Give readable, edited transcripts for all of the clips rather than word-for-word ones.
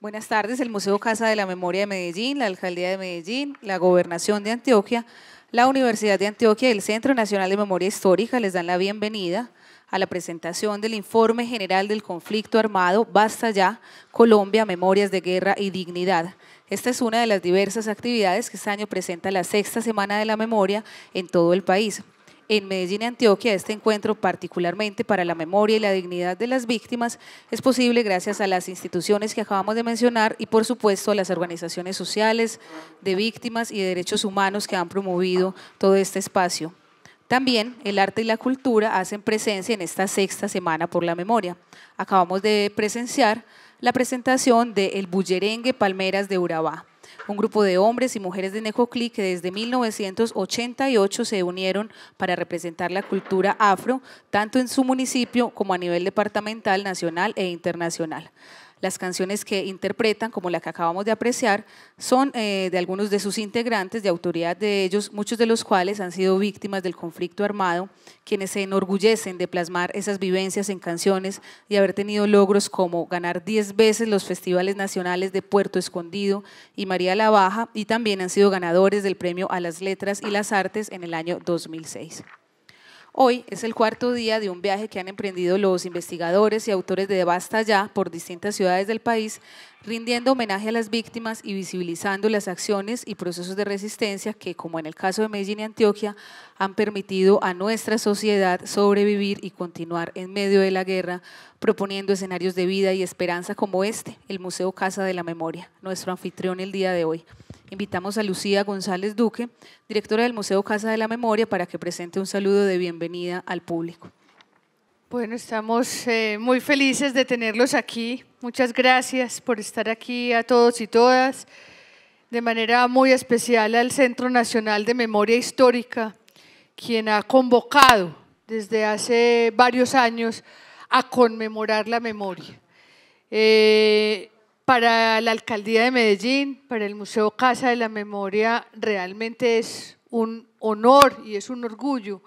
Buenas tardes. El Museo Casa de la Memoria de Medellín, la Alcaldía de Medellín, la Gobernación de Antioquia, la Universidad de Antioquia y el Centro Nacional de Memoria Histórica les dan la bienvenida a la presentación del Informe General del Conflicto Armado Basta Ya, Colombia, Memorias de Guerra y Dignidad. Esta es una de las diversas actividades que este año presenta la sexta Semana de la Memoria en todo el país. En Medellín y Antioquia, este encuentro, particularmente para la memoria y la dignidad de las víctimas, es posible gracias a las instituciones que acabamos de mencionar y, por supuesto, a las organizaciones sociales, de víctimas y de derechos humanos que han promovido todo este espacio. También el arte y la cultura hacen presencia en esta sexta Semana por la Memoria. Acabamos de presenciar la presentación de El Bullerengue Palmeras de Urabá, un grupo de hombres y mujeres de Necoclí que desde 1988 se unieron para representar la cultura afro, tanto en su municipio como a nivel departamental, nacional e internacional. Las canciones que interpretan, como la que acabamos de apreciar, son de algunos de sus integrantes, de autoridad de ellos, muchos de los cuales han sido víctimas del conflicto armado, quienes se enorgullecen de plasmar esas vivencias en canciones y haber tenido logros como ganar 10 veces los festivales nacionales de Puerto Escondido y María la Baja, y también han sido ganadores del Premio a las Letras y las Artes en el año 2006. Hoy es el cuarto día de un viaje que han emprendido los investigadores y autores de Basta Ya por distintas ciudades del país, rindiendo homenaje a las víctimas y visibilizando las acciones y procesos de resistencia que, como en el caso de Medellín y Antioquia, han permitido a nuestra sociedad sobrevivir y continuar en medio de la guerra, proponiendo escenarios de vida y esperanza como este, el Museo Casa de la Memoria, nuestro anfitrión el día de hoy. Invitamos a Lucía González Duque, directora del Museo Casa de la Memoria, para que presente un saludo de bienvenida al público. Bueno, estamos muy felices de tenerlos aquí. Muchas gracias por estar aquí a todos y todas. De manera muy especial al Centro Nacional de Memoria Histórica, quien ha convocado desde hace varios años a conmemorar la memoria. Para la Alcaldía de Medellín, para el Museo Casa de la Memoria, realmente es un honor y es un orgullo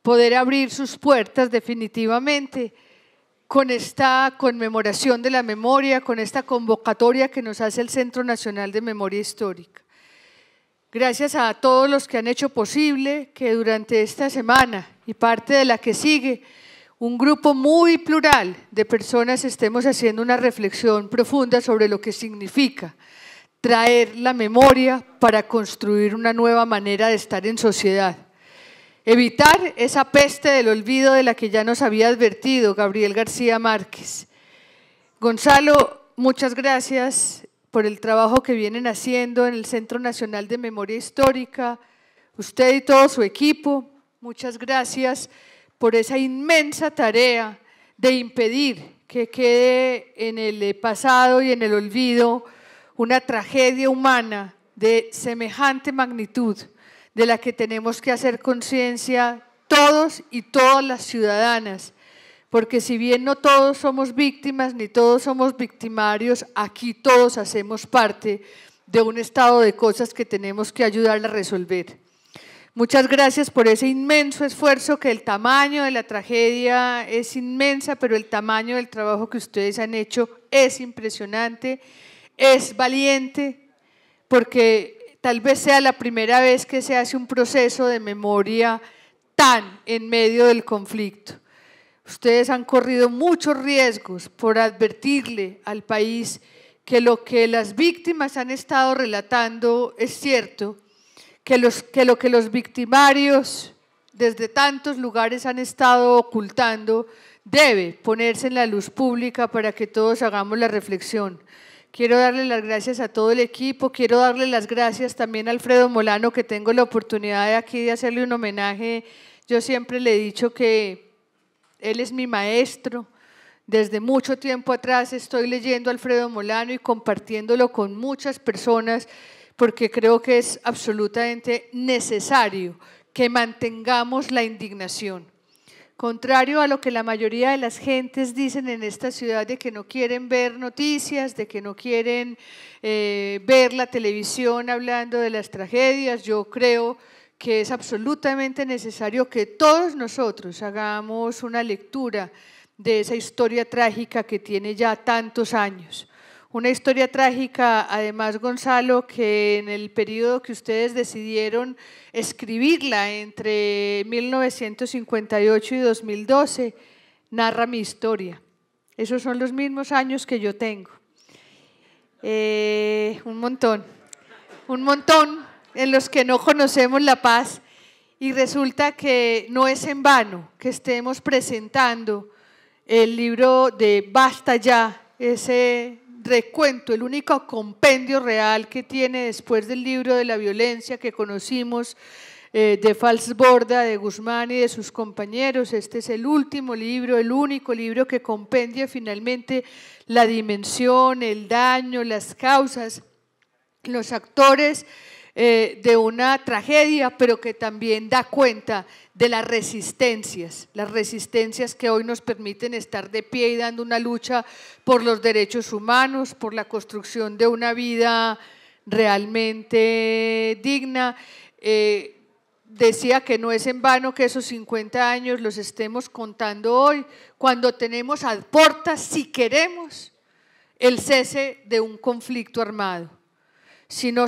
poder abrir sus puertas definitivamente con esta conmemoración de la memoria, con esta convocatoria que nos hace el Centro Nacional de Memoria Histórica. Gracias a todos los que han hecho posible que durante esta semana y parte de la que sigue, un grupo muy plural de personas estemos haciendo una reflexión profunda sobre lo que significa traer la memoria para construir una nueva manera de estar en sociedad. Evitar esa peste del olvido de la que ya nos había advertido Gabriel García Márquez. Gonzalo, muchas gracias por el trabajo que vienen haciendo en el Centro Nacional de Memoria Histórica. Usted y todo su equipo, muchas gracias por esa inmensa tarea de impedir que quede en el pasado y en el olvido una tragedia humana de semejante magnitud, de la que tenemos que hacer conciencia todos y todas las ciudadanas, porque si bien no todos somos víctimas ni todos somos victimarios, aquí todos hacemos parte de un estado de cosas que tenemos que ayudar a resolver. Muchas gracias por ese inmenso esfuerzo, que el tamaño de la tragedia es inmensa, pero el tamaño del trabajo que ustedes han hecho es impresionante, es valiente, porque tal vez sea la primera vez que se hace un proceso de memoria tan en medio del conflicto. Ustedes han corrido muchos riesgos por advertirle al país que lo que las víctimas han estado relatando es cierto, que lo que los victimarios desde tantos lugares han estado ocultando debe ponerse en la luz pública para que todos hagamos la reflexión. Quiero darle las gracias a todo el equipo, quiero darle las gracias también a Alfredo Molano, que tengo la oportunidad de aquí de hacerle un homenaje. Yo siempre le he dicho que él es mi maestro. Desde mucho tiempo atrás estoy leyendo a Alfredo Molano y compartiéndolo con muchas personas, porque creo que es absolutamente necesario que mantengamos la indignación. Contrario a lo que la mayoría de las gentes dicen en esta ciudad, de que no quieren ver noticias, de que no quieren ver la televisión hablando de las tragedias, yo creo que es absolutamente necesario que todos nosotros hagamos una lectura de esa historia trágica que tiene ya tantos años. Una historia trágica, además, Gonzalo, que en el periodo que ustedes decidieron escribirla entre 1958 y 2012, narra mi historia. Esos son los mismos años que yo tengo. Un montón en los que no conocemos la paz, y resulta que no es en vano que estemos presentando el libro de Basta Ya, ese recuento, el único compendio real que tiene después del libro de la violencia que conocimos de Falsborda, de Guzmán y de sus compañeros. Este es el último libro, el único libro que compendia finalmente la dimensión, el daño, las causas, los actores de una tragedia, pero que también da cuenta de las resistencias que hoy nos permiten estar de pie y dando una lucha por los derechos humanos, por la construcción de una vida realmente digna. Decía que no es en vano que esos 50 años los estemos contando hoy, cuando tenemos a puertas, si queremos, el cese de un conflicto armado. Si no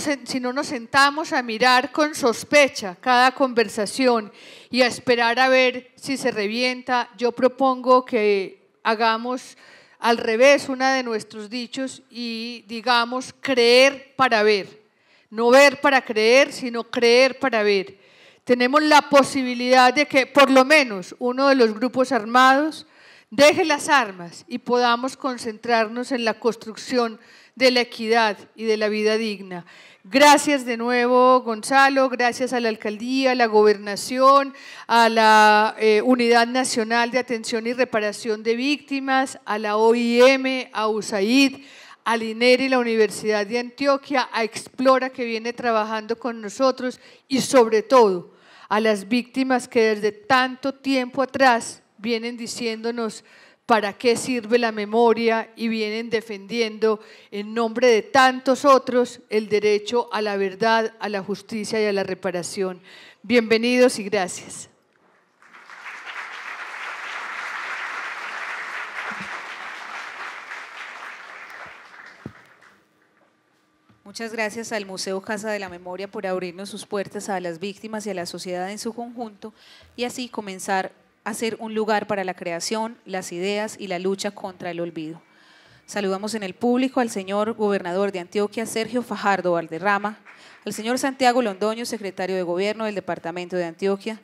nos sentamos a mirar con sospecha cada conversación y a esperar a ver si se revienta, yo propongo que hagamos al revés uno de nuestros dichos y digamos creer para ver. No ver para creer, sino creer para ver. Tenemos la posibilidad de que por lo menos uno de los grupos armados deje las armas y podamos concentrarnos en la construcción de la equidad y de la vida digna. Gracias de nuevo, Gonzalo, gracias a la Alcaldía, a la Gobernación, a la Unidad Nacional de Atención y Reparación de Víctimas, a la OIM, a USAID, al INER y la Universidad de Antioquia, a Explora, que viene trabajando con nosotros, y sobre todo a las víctimas que desde tanto tiempo atrás vienen diciéndonos para qué sirve la memoria y vienen defendiendo en nombre de tantos otros el derecho a la verdad, a la justicia y a la reparación. Bienvenidos y gracias. Muchas gracias al Museo Casa de la Memoria por abrirnos sus puertas a las víctimas y a la sociedad en su conjunto, y así comenzar a ser un lugar para la creación, las ideas y la lucha contra el olvido. Saludamos en el público al señor gobernador de Antioquia, Sergio Fajardo Valderrama, al señor Santiago Londoño, secretario de Gobierno del Departamento de Antioquia,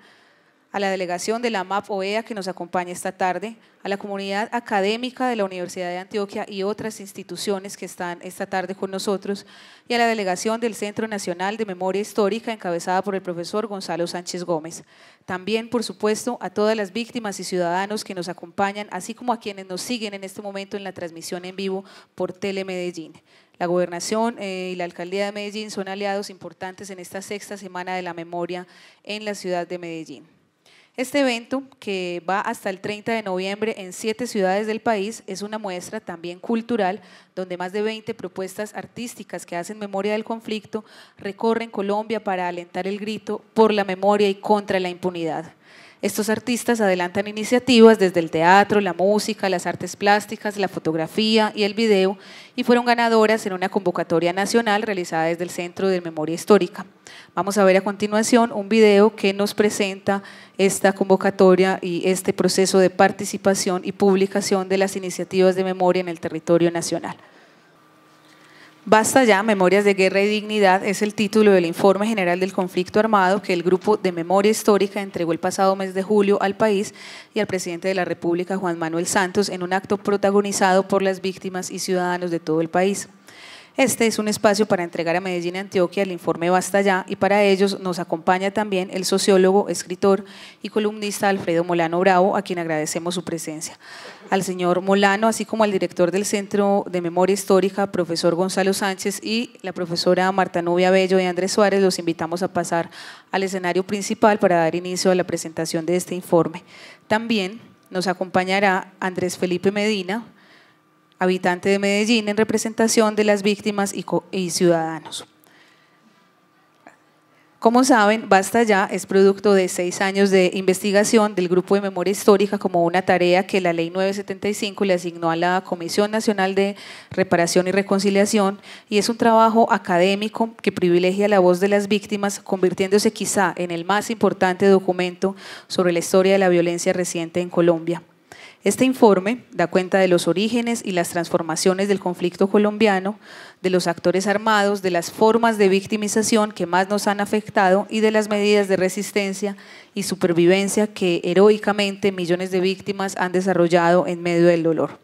a la delegación de la MAP OEA que nos acompaña esta tarde, a la comunidad académica de la Universidad de Antioquia y otras instituciones que están esta tarde con nosotros, y a la delegación del Centro Nacional de Memoria Histórica encabezada por el profesor Gonzalo Sánchez Gómez. También, por supuesto, a todas las víctimas y ciudadanos que nos acompañan, así como a quienes nos siguen en este momento en la transmisión en vivo por Telemedellín. La Gobernación y la Alcaldía de Medellín son aliados importantes en esta sexta semana de la memoria en la ciudad de Medellín. Este evento, que va hasta el 30 de noviembre en 7 ciudades del país, es una muestra también cultural, donde más de 20 propuestas artísticas que hacen memoria del conflicto recorren Colombia para alentar el grito por la memoria y contra la impunidad. Estos artistas adelantan iniciativas desde el teatro, la música, las artes plásticas, la fotografía y el video, y fueron ganadoras en una convocatoria nacional realizada desde el Centro de Memoria Histórica. Vamos a ver a continuación un video que nos presenta esta convocatoria y este proceso de participación y publicación de las iniciativas de memoria en el territorio nacional. Basta ya, Memorias de Guerra y Dignidad es el título del Informe General del Conflicto Armado que el Grupo de Memoria Histórica entregó el pasado mes de julio al país y al presidente de la República, Juan Manuel Santos, en un acto protagonizado por las víctimas y ciudadanos de todo el país. Este es un espacio para entregar a Medellín y Antioquia el informe Basta Ya, y para ellos nos acompaña también el sociólogo, escritor y columnista Alfredo Molano Bravo, a quien agradecemos su presencia. Al señor Molano, así como al director del Centro de Memoria Histórica, profesor Gonzalo Sánchez, y la profesora Marta Nubia Bello y Andrés Suárez, los invitamos a pasar al escenario principal para dar inicio a la presentación de este informe. También nos acompañará Andrés Felipe Medina, habitante de Medellín, en representación de las víctimas y ciudadanos. Como saben, Basta Ya es producto de 6 años de investigación del Grupo de Memoria Histórica como una tarea que la Ley 975 le asignó a la Comisión Nacional de Reparación y Reconciliación, y es un trabajo académico que privilegia la voz de las víctimas, convirtiéndose quizá en el más importante documento sobre la historia de la violencia reciente en Colombia. Este informe da cuenta de los orígenes y las transformaciones del conflicto colombiano, de los actores armados, de las formas de victimización que más nos han afectado y de las medidas de resistencia y supervivencia que heroicamente millones de víctimas han desarrollado en medio del dolor.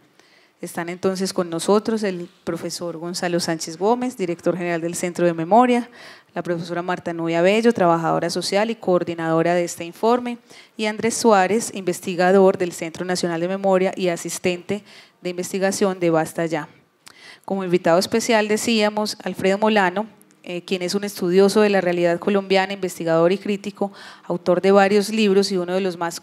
Están entonces con nosotros el profesor Gonzalo Sánchez Gómez, director general del Centro de Memoria, la profesora Marta Nubia Bello, trabajadora social y coordinadora de este informe, y Andrés Suárez, investigador del Centro Nacional de Memoria y asistente de investigación de Basta Ya. Como invitado especial decíamos Alfredo Molano, quien es un estudioso de la realidad colombiana, investigador y crítico, autor de varios libros y uno de los más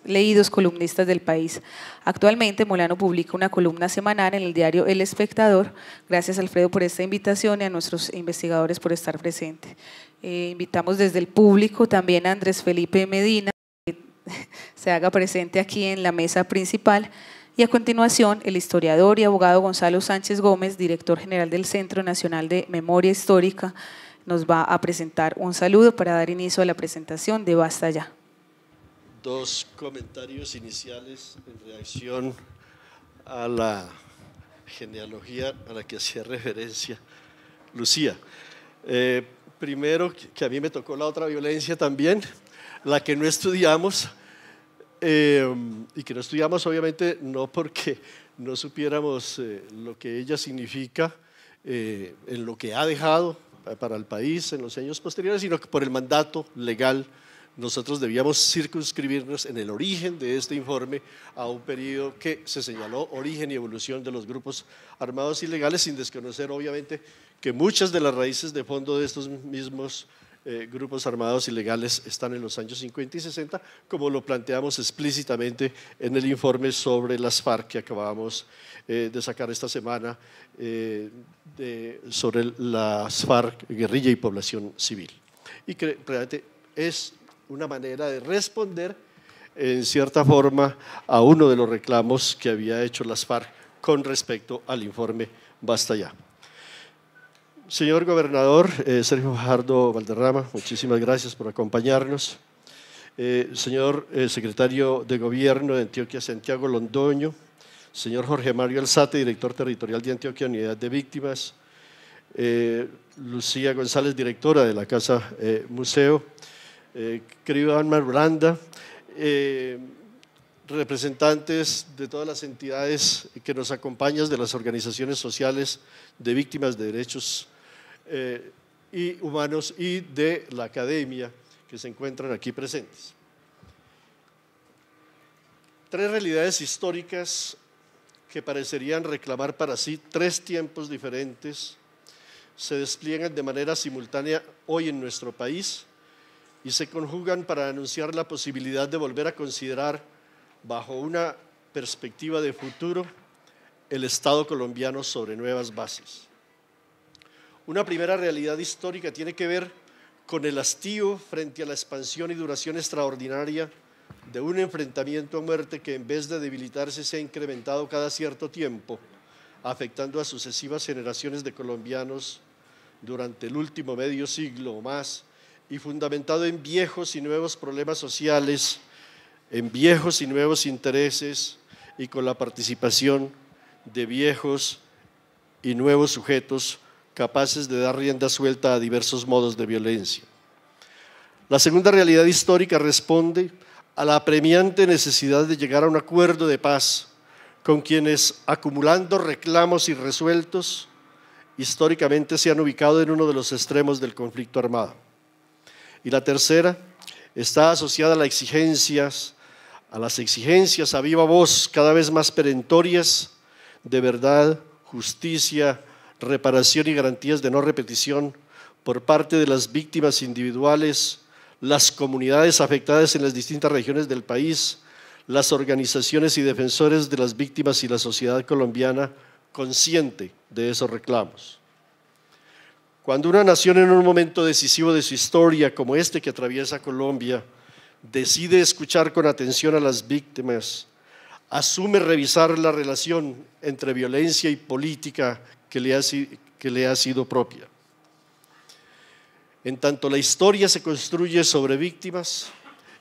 leídos columnistas del país. Actualmente Molano publica una columna semanal en el diario El Espectador. Gracias, Alfredo, por esta invitación y a nuestros investigadores por estar presentes. Invitamos desde el público también a Andrés Felipe Medina, que se haga presente aquí en la mesa principal. Y a continuación, el historiador y abogado Gonzalo Sánchez Gómez, director general del Centro Nacional de Memoria Histórica, nos va a presentar un saludo para dar inicio a la presentación de Basta Ya. Dos comentarios iniciales en reacción a la genealogía a la que hacía referencia Lucía. Primero, que a mí me tocó la otra violencia también, la que no estudiamos. Y que no estudiamos obviamente no porque no supiéramos lo que ella significa en lo que ha dejado para el país en los años posteriores, sino que por el mandato legal nosotros debíamos circunscribirnos en el origen de este informe a un periodo que se señaló origen y evolución de los grupos armados ilegales, sin desconocer obviamente que muchas de las raíces de fondo de estos mismos grupos armados ilegales están en los años 50 y 60, como lo planteamos explícitamente en el informe sobre las FARC que acabamos de sacar esta semana, sobre las FARC, guerrilla y población civil. Y que realmente es una manera de responder en cierta forma a uno de los reclamos que había hecho las FARC con respecto al informe Basta Ya. Señor gobernador Sergio Fajardo Valderrama, muchísimas gracias por acompañarnos. Señor secretario de Gobierno de Antioquia, Santiago Londoño. Señor Jorge Mario Alzate, director territorial de Antioquia, Unidad de Víctimas. Lucía González, directora de la Casa Museo. Querido Alma Uranda, representantes de todas las entidades que nos acompañan, de las organizaciones sociales de víctimas de derechos y humanos y de la academia que se encuentran aquí presentes. Tres realidades históricas que parecerían reclamar para sí tres tiempos diferentes se despliegan de manera simultánea hoy en nuestro país y se conjugan para anunciar la posibilidad de volver a considerar bajo una perspectiva de futuro el Estado colombiano sobre nuevas bases. Una primera realidad histórica tiene que ver con el hastío frente a la expansión y duración extraordinaria de un enfrentamiento a muerte que en vez de debilitarse se ha incrementado cada cierto tiempo, afectando a sucesivas generaciones de colombianos durante el último medio siglo o más, y fundamentado en viejos y nuevos problemas sociales, en viejos y nuevos intereses y con la participación de viejos y nuevos sujetos capaces de dar rienda suelta a diversos modos de violencia. La segunda realidad histórica responde a la apremiante necesidad de llegar a un acuerdo de paz con quienes, acumulando reclamos irresueltos, históricamente se han ubicado en uno de los extremos del conflicto armado. Y la tercera está asociada a las exigencias a viva voz cada vez más perentorias de verdad, justicia, reparación y garantías de no repetición por parte de las víctimas individuales, las comunidades afectadas en las distintas regiones del país, las organizaciones y defensores de las víctimas y la sociedad colombiana consciente de esos reclamos. Cuando una nación en un momento decisivo de su historia, como este que atraviesa Colombia, decide escuchar con atención a las víctimas, asume revisar la relación entre violencia y política que le ha sido propia. En tanto la historia se construye sobre víctimas,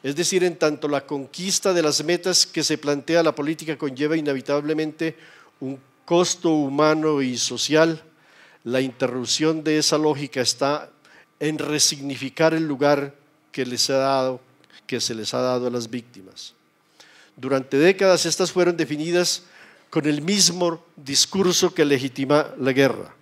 es decir, en tanto la conquista de las metas que se plantea la política conlleva inevitablemente un costo humano y social, la interrupción de esa lógica está en resignificar el lugar que se les ha dado a las víctimas. Durante décadas estas fueron definidas con el mismo discurso que legitima la guerra,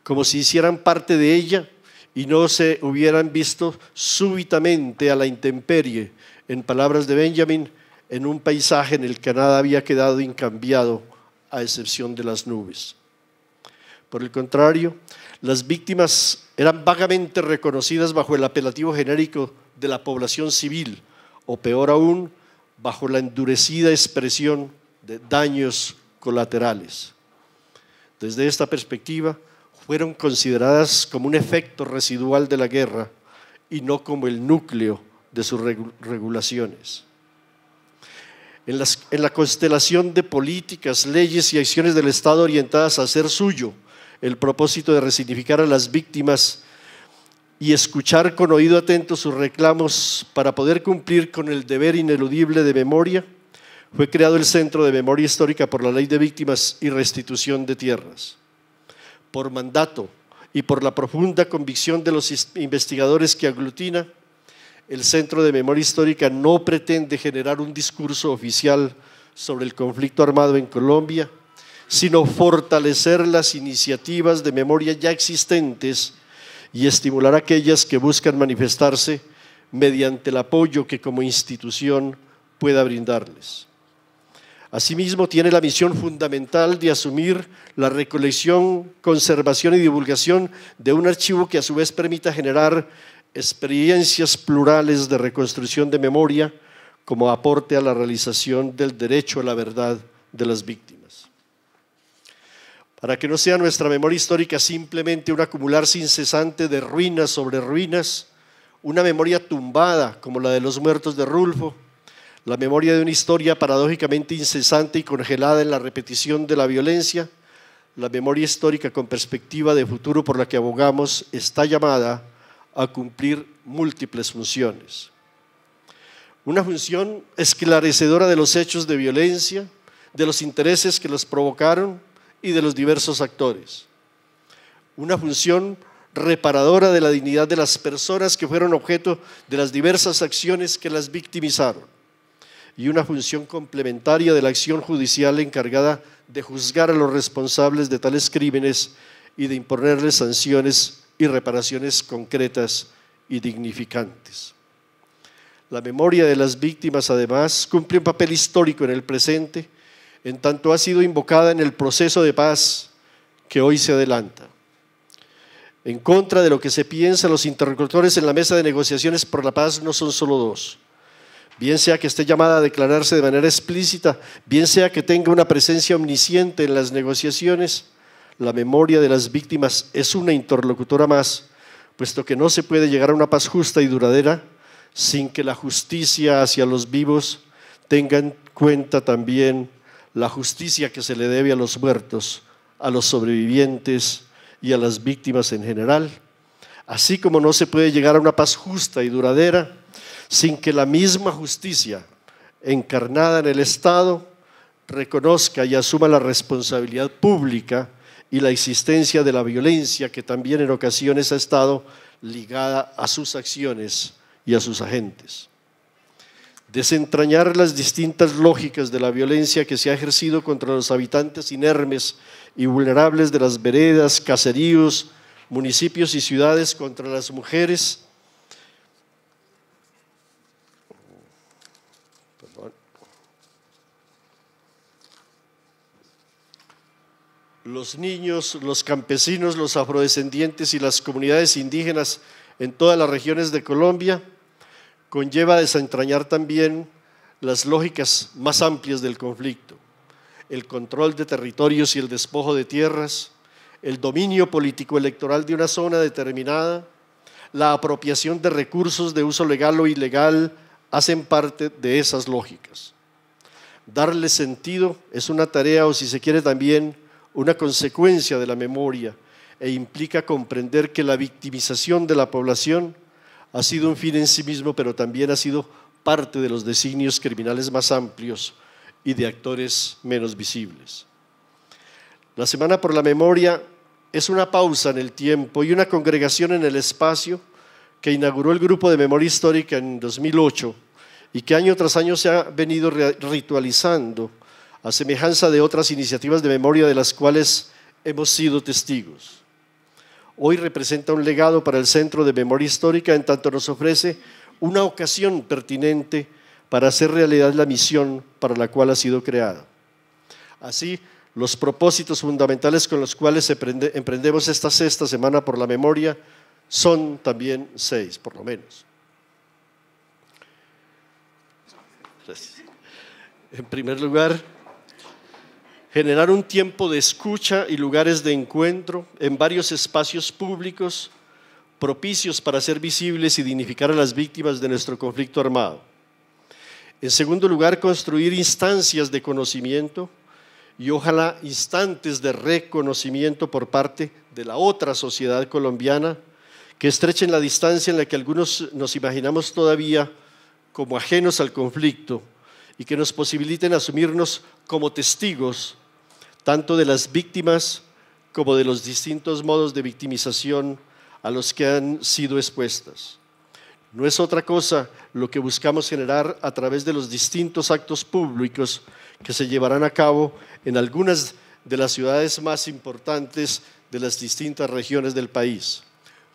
como si hicieran parte de ella y no se hubieran visto súbitamente a la intemperie, en palabras de Benjamin, en un paisaje en el que nada había quedado incambiado a excepción de las nubes. Por el contrario, las víctimas eran vagamente reconocidas bajo el apelativo genérico de la población civil, o peor aún, bajo la endurecida expresión de daños colaterales. Desde esta perspectiva, fueron consideradas como un efecto residual de la guerra y no como el núcleo de sus regulaciones. En la constelación de políticas, leyes y acciones del Estado orientadas a hacer suyo el propósito de resignificar a las víctimas y escuchar con oído atento sus reclamos para poder cumplir con el deber ineludible de memoria, fue creado el Centro de Memoria Histórica por la Ley de Víctimas y Restitución de Tierras. Por mandato y por la profunda convicción de los investigadores que aglutina, el Centro de Memoria Histórica no pretende generar un discurso oficial sobre el conflicto armado en Colombia, sino fortalecer las iniciativas de memoria ya existentes y estimular aquellas que buscan manifestarse mediante el apoyo que como institución pueda brindarles. Asimismo, tiene la misión fundamental de asumir la recolección, conservación y divulgación de un archivo que a su vez permita generar experiencias plurales de reconstrucción de memoria como aporte a la realización del derecho a la verdad de las víctimas. Para que no sea nuestra memoria histórica simplemente un acumularse incesante de ruinas sobre ruinas, una memoria tumbada como la de los muertos de Rulfo, la memoria de una historia paradójicamente incesante y congelada en la repetición de la violencia, la memoria histórica con perspectiva de futuro por la que abogamos está llamada a cumplir múltiples funciones. Una función esclarecedora de los hechos de violencia, de los intereses que los provocaron y de los diversos actores. Una función reparadora de la dignidad de las personas que fueron objeto de las diversas acciones que las victimizaron. Y una función complementaria de la acción judicial encargada de juzgar a los responsables de tales crímenes y de imponerles sanciones y reparaciones concretas y dignificantes. La memoria de las víctimas, además, cumple un papel histórico en el presente, en tanto ha sido invocada en el proceso de paz que hoy se adelanta. En contra de lo que se piensa, los interlocutores en la mesa de negociaciones por la paz no son solo dos. Bien sea que esté llamada a declararse de manera explícita, bien sea que tenga una presencia omnisciente en las negociaciones, la memoria de las víctimas es una interlocutora más, puesto que no se puede llegar a una paz justa y duradera sin que la justicia hacia los vivos tenga en cuenta también la justicia que se le debe a los muertos, a los sobrevivientes y a las víctimas en general, así como no se puede llegar a una paz justa y duradera sin que la misma justicia encarnada en el Estado reconozca y asuma la responsabilidad pública y la existencia de la violencia que también en ocasiones ha estado ligada a sus acciones y a sus agentes. Desentrañar las distintas lógicas de la violencia que se ha ejercido contra los habitantes inermes y vulnerables de las veredas, caseríos, municipios y ciudades contra las mujeres, los niños, los campesinos, los afrodescendientes y las comunidades indígenas en todas las regiones de Colombia, conlleva desentrañar también las lógicas más amplias del conflicto, el control de territorios y el despojo de tierras, el dominio político-electoral de una zona determinada, la apropiación de recursos de uso legal o ilegal, hacen parte de esas lógicas. Darle sentido es una tarea, o si se quiere también, una consecuencia de la memoria, e implica comprender que la victimización de la población ha sido un fin en sí mismo, pero también ha sido parte de los designios criminales más amplios y de actores menos visibles. La Semana por la Memoria es una pausa en el tiempo y una congregación en el espacio que inauguró el Grupo de Memoria Histórica en 2008 y que año tras año se ha venido ritualizando a semejanza de otras iniciativas de memoria de las cuales hemos sido testigos. Hoy representa un legado para el Centro de Memoria Histórica, en tanto nos ofrece una ocasión pertinente para hacer realidad la misión para la cual ha sido creada. Así, los propósitos fundamentales con los cuales emprendemos esta sexta Semana por la Memoria son también 6, por lo menos. Gracias. En primer lugar, generar un tiempo de escucha y lugares de encuentro en varios espacios públicos propicios para hacer visibles y dignificar a las víctimas de nuestro conflicto armado. En segundo lugar, construir instancias de conocimiento y ojalá instantes de reconocimiento por parte de la otra sociedad colombiana que estrechen la distancia en la que algunos nos imaginamos todavía como ajenos al conflicto y que nos posibiliten asumirnos como testigos tanto de las víctimas como de los distintos modos de victimización a los que han sido expuestas. No es otra cosa lo que buscamos generar a través de los distintos actos públicos que se llevarán a cabo en algunas de las ciudades más importantes de las distintas regiones del país: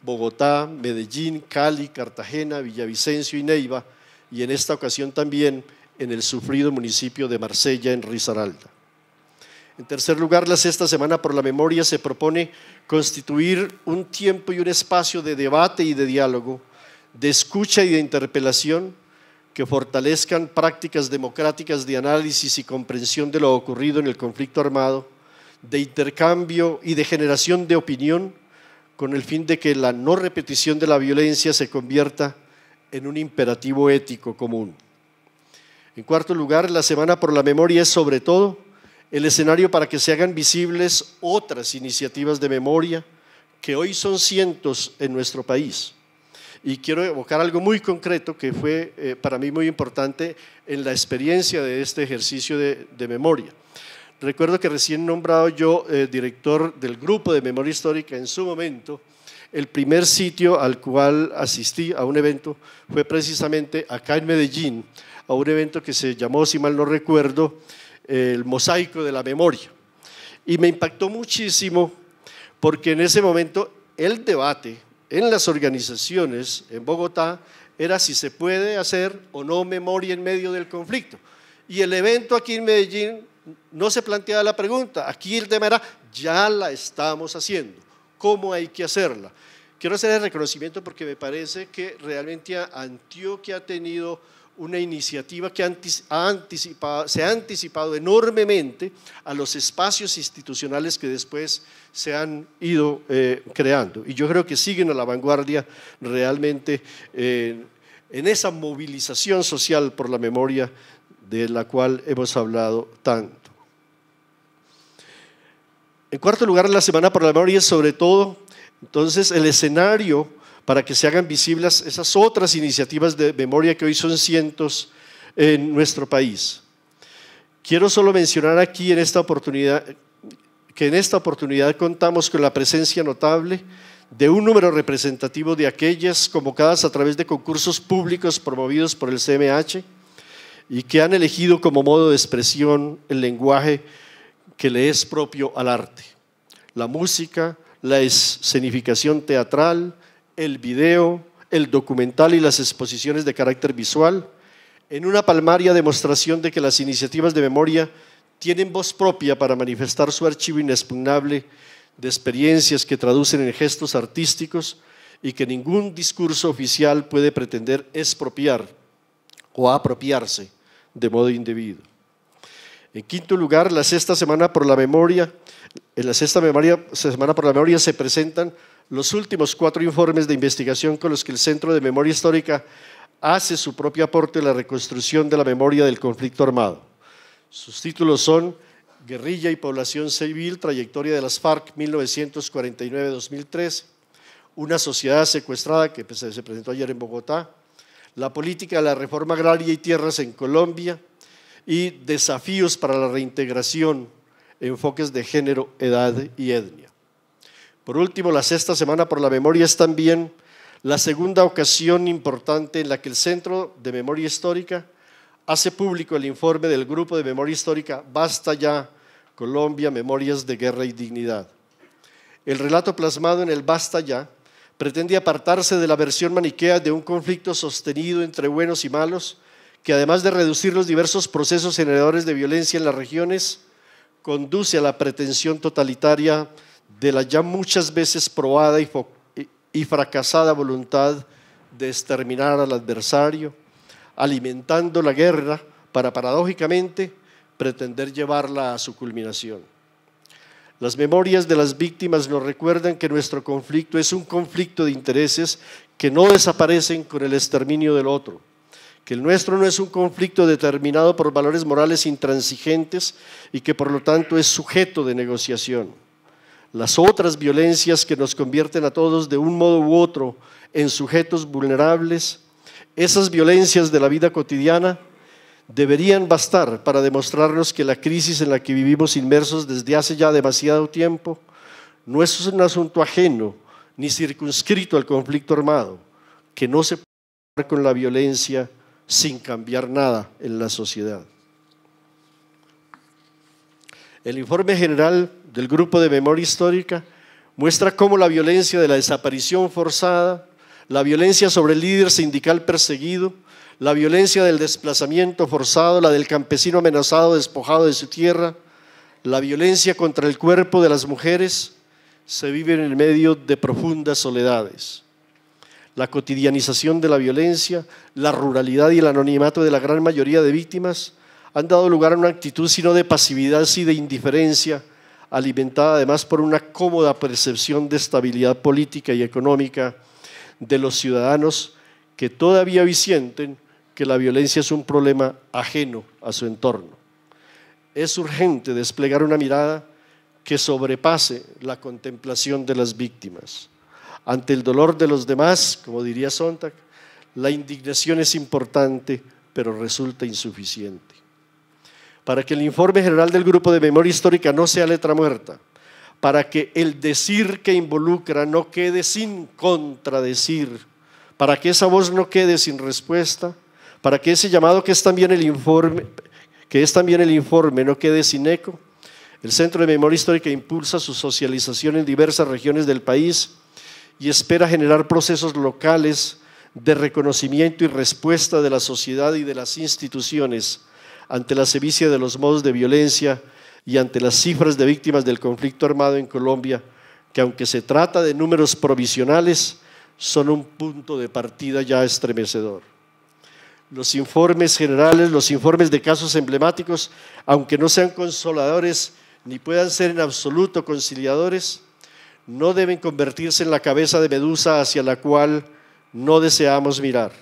Bogotá, Medellín, Cali, Cartagena, Villavicencio y Neiva, y en esta ocasión también en el sufrido municipio de Marsella, en Risaralda. En tercer lugar, la sexta Semana por la Memoria se propone constituir un tiempo y un espacio de debate y de diálogo, de escucha y de interpelación que fortalezcan prácticas democráticas de análisis y comprensión de lo ocurrido en el conflicto armado, de intercambio y de generación de opinión, con el fin de que la no repetición de la violencia se convierta en un imperativo ético común. En cuarto lugar, la Semana por la Memoria es sobre todo el escenario para que se hagan visibles otras iniciativas de memoria que hoy son cientos en nuestro país. Y quiero evocar algo muy concreto que fue para mí muy importante en la experiencia de este ejercicio de memoria. Recuerdo que recién nombrado yo director del Grupo de Memoria Histórica, en su momento, el primer sitio al cual asistí a un evento fue precisamente acá en Medellín, a un evento que se llamó, si mal no recuerdo, el Mosaico de la Memoria. Y me impactó muchísimo porque en ese momento el debate en las organizaciones en Bogotá era si se puede hacer o no memoria en medio del conflicto. Y el evento aquí en Medellín no se planteaba la pregunta, aquí el tema era, ya la estamos haciendo, ¿cómo hay que hacerla? Quiero hacer el reconocimiento porque me parece que realmente Antioquia ha tenido una iniciativa que se ha anticipado enormemente a los espacios institucionales que después se han ido creando. Y yo creo que siguen a la vanguardia realmente en esa movilización social por la memoria de la cual hemos hablado tanto. En cuarto lugar, la Semana por la Memoria es sobre todo, entonces, el escenario para que se hagan visibles esas otras iniciativas de memoria que hoy son cientos en nuestro país. Quiero solo mencionar aquí en esta oportunidad contamos con la presencia notable de un número representativo de aquellas convocadas a través de concursos públicos promovidos por el CMH y que han elegido como modo de expresión el lenguaje que le es propio al arte: la música, la escenificación teatral, el video, el documental y las exposiciones de carácter visual, en una palmaria demostración de que las iniciativas de memoria tienen voz propia para manifestar su archivo inexpugnable de experiencias que traducen en gestos artísticos y que ningún discurso oficial puede pretender expropiar o apropiarse de modo indebido. En quinto lugar, la sexta Semana por la Memoria En la sexta Semana por la Memoria se presentan los últimos 4 informes de investigación con los que el Centro de Memoria Histórica hace su propio aporte a la reconstrucción de la memoria del conflicto armado. Sus títulos son Guerrilla y Población Civil, Trayectoria de las FARC 1949-2013, Una sociedad secuestrada, que se presentó ayer en Bogotá, La política de la reforma agraria y tierras en Colombia y Desafíos para la reintegración, enfoques de género, edad y etnia. Por último, la sexta Semana por la Memoria es también la segunda ocasión importante en la que el Centro de Memoria Histórica hace público el informe del Grupo de Memoria Histórica Basta Ya, Colombia, Memorias de Guerra y Dignidad. El relato plasmado en el Basta Ya pretende apartarse de la versión maniquea de un conflicto sostenido entre buenos y malos, que además de reducir los diversos procesos generadores de violencia en las regiones, conduce a la pretensión totalitaria de la ya muchas veces probada y fracasada voluntad de exterminar al adversario, alimentando la guerra para, paradójicamente, pretender llevarla a su culminación. Las memorias de las víctimas nos recuerdan que nuestro conflicto es un conflicto de intereses que no desaparecen con el exterminio del otro, que el nuestro no es un conflicto determinado por valores morales intransigentes y que por lo tanto es sujeto de negociación. Las otras violencias que nos convierten a todos de un modo u otro en sujetos vulnerables, esas violencias de la vida cotidiana, deberían bastar para demostrarnos que la crisis en la que vivimos inmersos desde hace ya demasiado tiempo no es un asunto ajeno ni circunscrito al conflicto armado, que no se puede acabar con la violencia sin cambiar nada en la sociedad. El informe general del Grupo de Memoria Histórica muestra cómo la violencia de la desaparición forzada, la violencia sobre el líder sindical perseguido, la violencia del desplazamiento forzado, la del campesino amenazado, despojado de su tierra, la violencia contra el cuerpo de las mujeres, se vive en el medio de profundas soledades. La cotidianización de la violencia, la ruralidad y el anonimato de la gran mayoría de víctimas han dado lugar a una actitud sino de pasividad, sí de indiferencia, alimentada además por una cómoda percepción de estabilidad política y económica de los ciudadanos que todavía hoy sienten que la violencia es un problema ajeno a su entorno. Es urgente desplegar una mirada que sobrepase la contemplación de las víctimas. Ante el dolor de los demás, como diría Sontag, la indignación es importante, pero resulta insuficiente. Para que el informe general del Grupo de Memoria Histórica no sea letra muerta, para que el decir que involucra no quede sin contradecir, para que esa voz no quede sin respuesta, para que ese llamado que es también el informe no quede sin eco, el Centro de Memoria Histórica impulsa su socialización en diversas regiones del país y espera generar procesos locales de reconocimiento y respuesta de la sociedad y de las instituciones ante la sevicia de los modos de violencia y ante las cifras de víctimas del conflicto armado en Colombia, que aunque se trata de números provisionales, son un punto de partida ya estremecedor. Los informes generales, los informes de casos emblemáticos, aunque no sean consoladores ni puedan ser en absoluto conciliadores, no deben convertirse en la cabeza de medusa hacia la cual no deseamos mirar.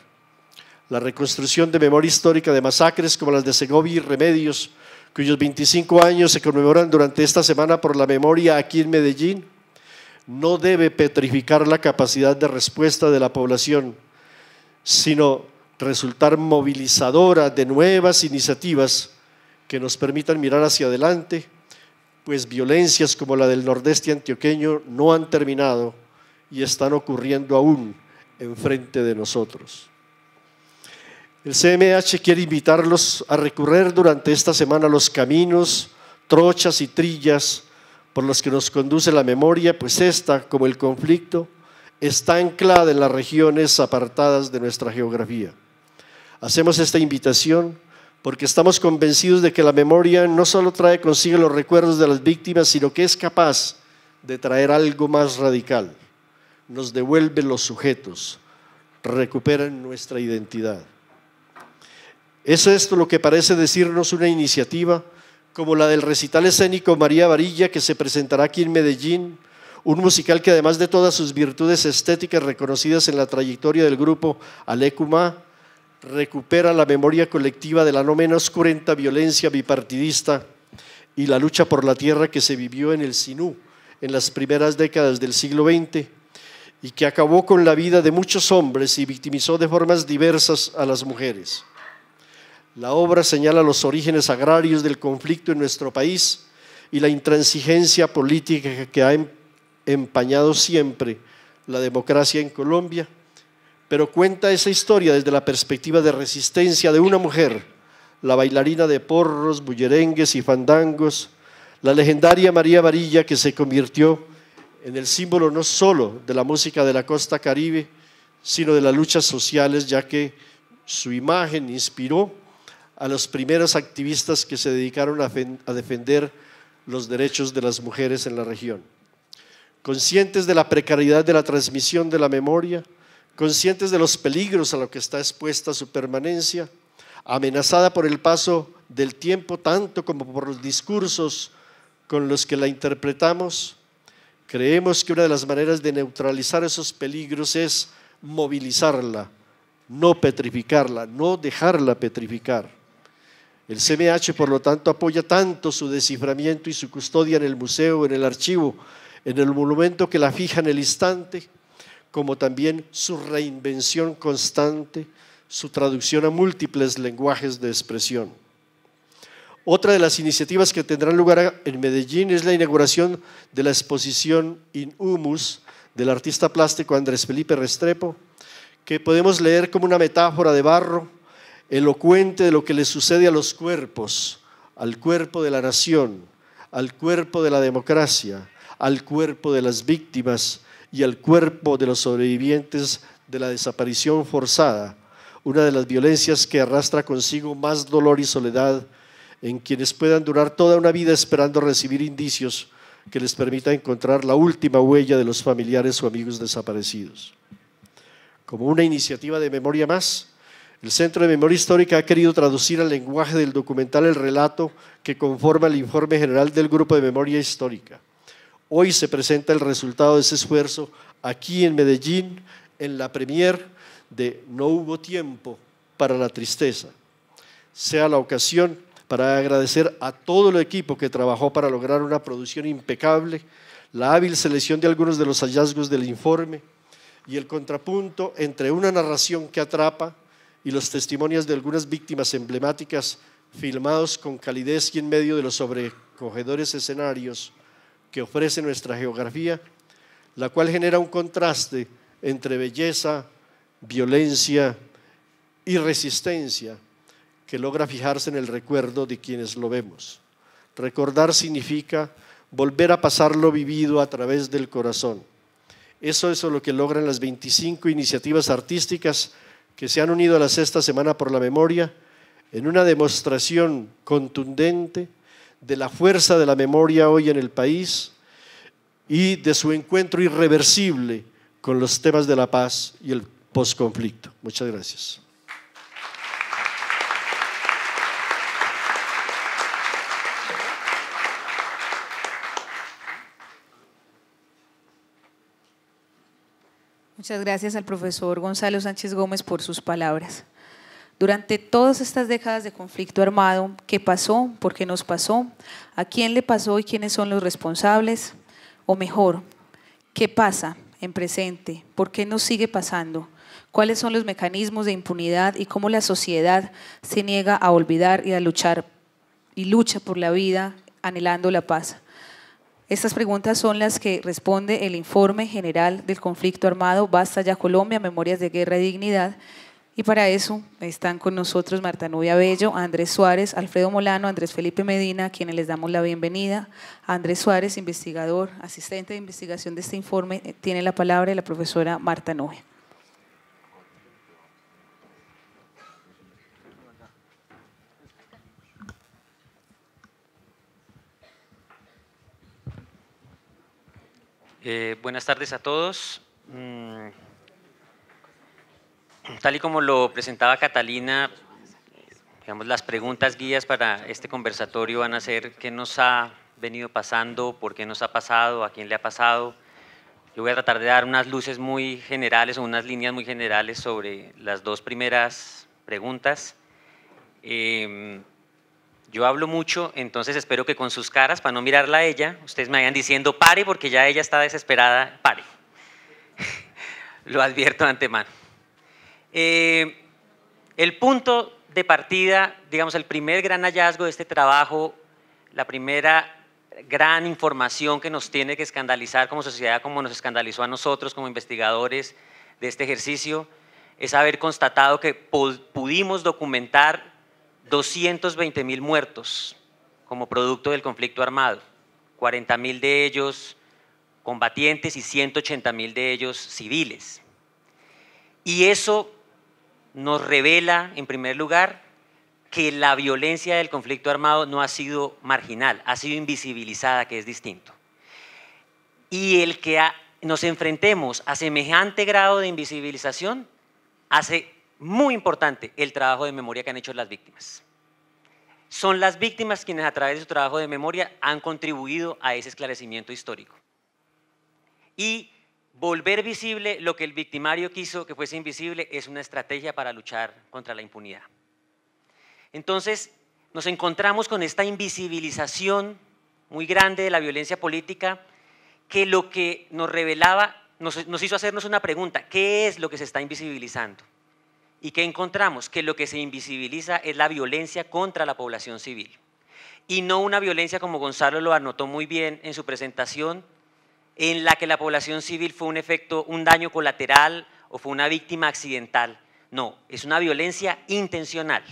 La reconstrucción de memoria histórica de masacres como las de Segovia y Remedios, cuyos 25 años se conmemoran durante esta Semana por la Memoria aquí en Medellín, no debe petrificar la capacidad de respuesta de la población, sino resultar movilizadora de nuevas iniciativas que nos permitan mirar hacia adelante, pues violencias como la del Nordeste antioqueño no han terminado y están ocurriendo aún enfrente de nosotros. El CMH quiere invitarlos a recorrer durante esta semana los caminos, trochas y trillas por los que nos conduce la memoria, pues esta, como el conflicto, está anclada en las regiones apartadas de nuestra geografía. Hacemos esta invitación porque estamos convencidos de que la memoria no solo trae consigo los recuerdos de las víctimas, sino que es capaz de traer algo más radical. Nos devuelve los sujetos, recuperan nuestra identidad. ¿Es esto lo que parece decirnos una iniciativa como la del recital escénico María Varilla, que se presentará aquí en Medellín, un musical que además de todas sus virtudes estéticas reconocidas en la trayectoria del grupo Alecumá, recupera la memoria colectiva de la no menos cruenta violencia bipartidista y la lucha por la tierra que se vivió en el Sinú en las primeras décadas del siglo XX y que acabó con la vida de muchos hombres y victimizó de formas diversas a las mujeres. La obra señala los orígenes agrarios del conflicto en nuestro país y la intransigencia política que ha empañado siempre la democracia en Colombia, pero cuenta esa historia desde la perspectiva de resistencia de una mujer, la bailarina de porros, bullerengues y fandangos, la legendaria María Varilla, que se convirtió en el símbolo no solo de la música de la costa caribe, sino de las luchas sociales, ya que su imagen inspiró a los primeros activistas que se dedicaron a defender los derechos de las mujeres en la región. Conscientes de la precariedad de la transmisión de la memoria, conscientes de los peligros a los que está expuesta su permanencia, amenazada por el paso del tiempo tanto como por los discursos con los que la interpretamos, creemos que una de las maneras de neutralizar esos peligros es movilizarla, no petrificarla, no dejarla petrificar. El CMH, por lo tanto, apoya tanto su desciframiento y su custodia en el museo, en el archivo, en el monumento que la fija en el instante, como también su reinvención constante, su traducción a múltiples lenguajes de expresión. Otra de las iniciativas que tendrán lugar en Medellín es la inauguración de la exposición In Humus del artista plástico Andrés Felipe Restrepo, que podemos leer como una metáfora de barro, elocuente de lo que le sucede a los cuerpos, al cuerpo de la nación, al cuerpo de la democracia, al cuerpo de las víctimas y al cuerpo de los sobrevivientes de la desaparición forzada, una de las violencias que arrastra consigo más dolor y soledad en quienes puedan durar toda una vida esperando recibir indicios que les permita encontrar la última huella de los familiares o amigos desaparecidos. Como una iniciativa de memoria más, el Centro de Memoria Histórica ha querido traducir al lenguaje del documental el relato que conforma el informe general del Grupo de Memoria Histórica. Hoy se presenta el resultado de ese esfuerzo aquí en Medellín, en la premier de No hubo tiempo para la tristeza. Sea la ocasión para agradecer a todo el equipo que trabajó para lograr una producción impecable, la hábil selección de algunos de los hallazgos del informe y el contrapunto entre una narración que atrapa y los testimonios de algunas víctimas emblemáticas filmados con calidez y en medio de los sobrecogedores escenarios que ofrece nuestra geografía, la cual genera un contraste entre belleza, violencia y resistencia que logra fijarse en el recuerdo de quienes lo vemos. Recordar significa volver a pasar lo vivido a través del corazón. Eso es lo que logran las 25 iniciativas artísticas que se han unido a la Sexta Semana por la Memoria en una demostración contundente de la fuerza de la memoria hoy en el país y de su encuentro irreversible con los temas de la paz y el posconflicto. Muchas gracias. Muchas gracias al profesor Gonzalo Sánchez Gómez por sus palabras. Durante todas estas décadas de conflicto armado, ¿qué pasó? ¿Por qué nos pasó? ¿A quién le pasó y quiénes son los responsables? O mejor, ¿qué pasa en presente? ¿Por qué nos sigue pasando? ¿Cuáles son los mecanismos de impunidad y cómo la sociedad se niega a olvidar y a luchar y lucha por la vida anhelando la paz? Estas preguntas son las que responde el informe general del conflicto armado Basta ya Colombia, Memorias de Guerra y Dignidad. Y para eso están con nosotros Marta Nubia Bello, Andrés Suárez, Alfredo Molano, Andrés Felipe Medina, a quienes les damos la bienvenida. Andrés Suárez, investigador, asistente de investigación de este informe, tiene la palabra la profesora Marta Nubia. Buenas tardes a todos. Tal y como lo presentaba Catalina, Digamos, las preguntas guías para este conversatorio van a ser qué nos ha venido pasando, por qué nos ha pasado, a quién le ha pasado. Yo voy a tratar de dar unas luces muy generales o unas líneas muy generales sobre las dos primeras preguntas. Yo hablo mucho, entonces espero que con sus caras, para no mirarla a ella, ustedes me vayan diciendo pare, porque ya ella está desesperada, pare. Lo advierto de antemano. El punto de partida, digamos, el primer gran hallazgo de este trabajo, la primera gran información que nos tiene que escandalizar como sociedad, como nos escandalizó a nosotros como investigadores de este ejercicio, es haber constatado que pudimos documentar 220.000 muertos como producto del conflicto armado, 40.000 de ellos combatientes y 180.000 de ellos civiles. Y eso nos revela, en primer lugar, que la violencia del conflicto armado no ha sido marginal, ha sido invisibilizada, que es distinto. Y el que nos enfrentemos a semejante grado de invisibilización hace muy importante el trabajo de memoria que han hecho las víctimas. Son las víctimas quienes a través de su trabajo de memoria han contribuido a ese esclarecimiento histórico. Y volver visible lo que el victimario quiso que fuese invisible es una estrategia para luchar contra la impunidad. Entonces, nos encontramos con esta invisibilización muy grande de la violencia política, que lo que nos revelaba, nos hizo hacernos una pregunta: ¿qué es lo que se está invisibilizando? ¿Y qué encontramos? Que lo que se invisibiliza es la violencia contra la población civil. Y no una violencia, como Gonzalo lo anotó muy bien en su presentación, en la que la población civil fue un daño colateral o fue una víctima accidental. No, es una violencia intencional.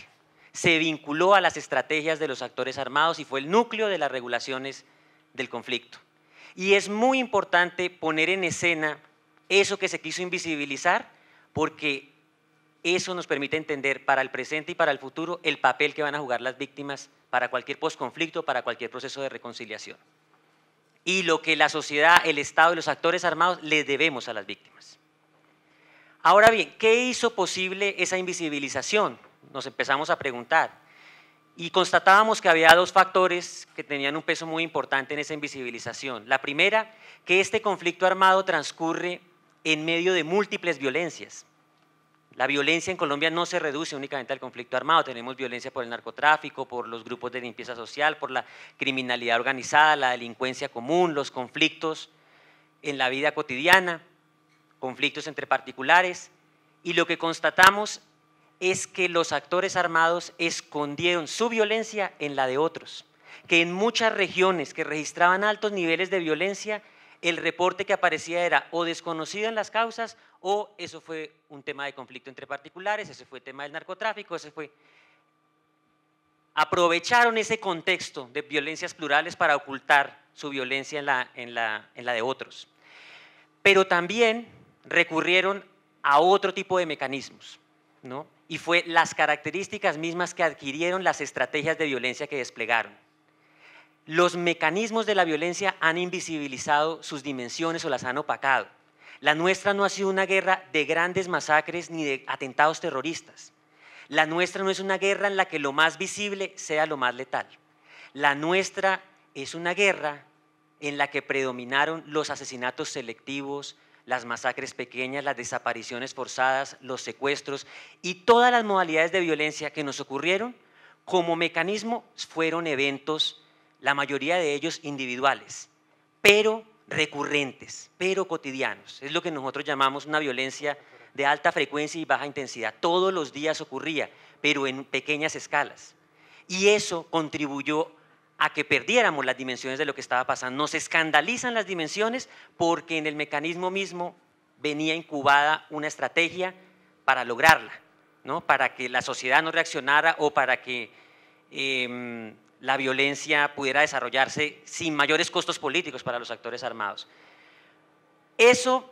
Se vinculó a las estrategias de los actores armados y fue el núcleo de las regulaciones del conflicto. Y es muy importante poner en escena eso que se quiso invisibilizar, porque eso nos permite entender para el presente y para el futuro el papel que van a jugar las víctimas para cualquier posconflicto, para cualquier proceso de reconciliación. Y lo que la sociedad, el Estado y los actores armados les debemos a las víctimas. Ahora bien, ¿qué hizo posible esa invisibilización? Nos empezamos a preguntar y constatábamos que había dos factores que tenían un peso muy importante en esa invisibilización. La primera, que este conflicto armado transcurre en medio de múltiples violencias. La violencia en Colombia no se reduce únicamente al conflicto armado, tenemos violencia por el narcotráfico, por los grupos de limpieza social, por la criminalidad organizada, la delincuencia común, los conflictos en la vida cotidiana, conflictos entre particulares, y lo que constatamos es que los actores armados escondieron su violencia en la de otros, que en muchas regiones que registraban altos niveles de violencia, el reporte que aparecía era o desconocido en las causas o eso fue un tema de conflicto entre particulares, ese fue el tema del narcotráfico, aprovecharon ese contexto de violencias plurales para ocultar su violencia en la de otros. Pero también recurrieron a otro tipo de mecanismos, ¿no? Y fue las características mismas que adquirieron las estrategias de violencia que desplegaron. Los mecanismos de la violencia han invisibilizado sus dimensiones o las han opacado. La nuestra no ha sido una guerra de grandes masacres ni de atentados terroristas. La nuestra no es una guerra en la que lo más visible sea lo más letal. La nuestra es una guerra en la que predominaron los asesinatos selectivos, las masacres pequeñas, las desapariciones forzadas, los secuestros y todas las modalidades de violencia que nos ocurrieron como mecanismo fueron eventos, la mayoría de ellos individuales, pero recurrentes, pero cotidianos. Es lo que nosotros llamamos una violencia de alta frecuencia y baja intensidad. Todos los días ocurría, pero en pequeñas escalas. Y eso contribuyó a que perdiéramos las dimensiones de lo que estaba pasando. Nos escandalizan las dimensiones porque en el mecanismo mismo venía incubada una estrategia para lograrla, ¿no? Para que la sociedad no reaccionara o para que la violencia pudiera desarrollarse sin mayores costos políticos para los actores armados. Eso,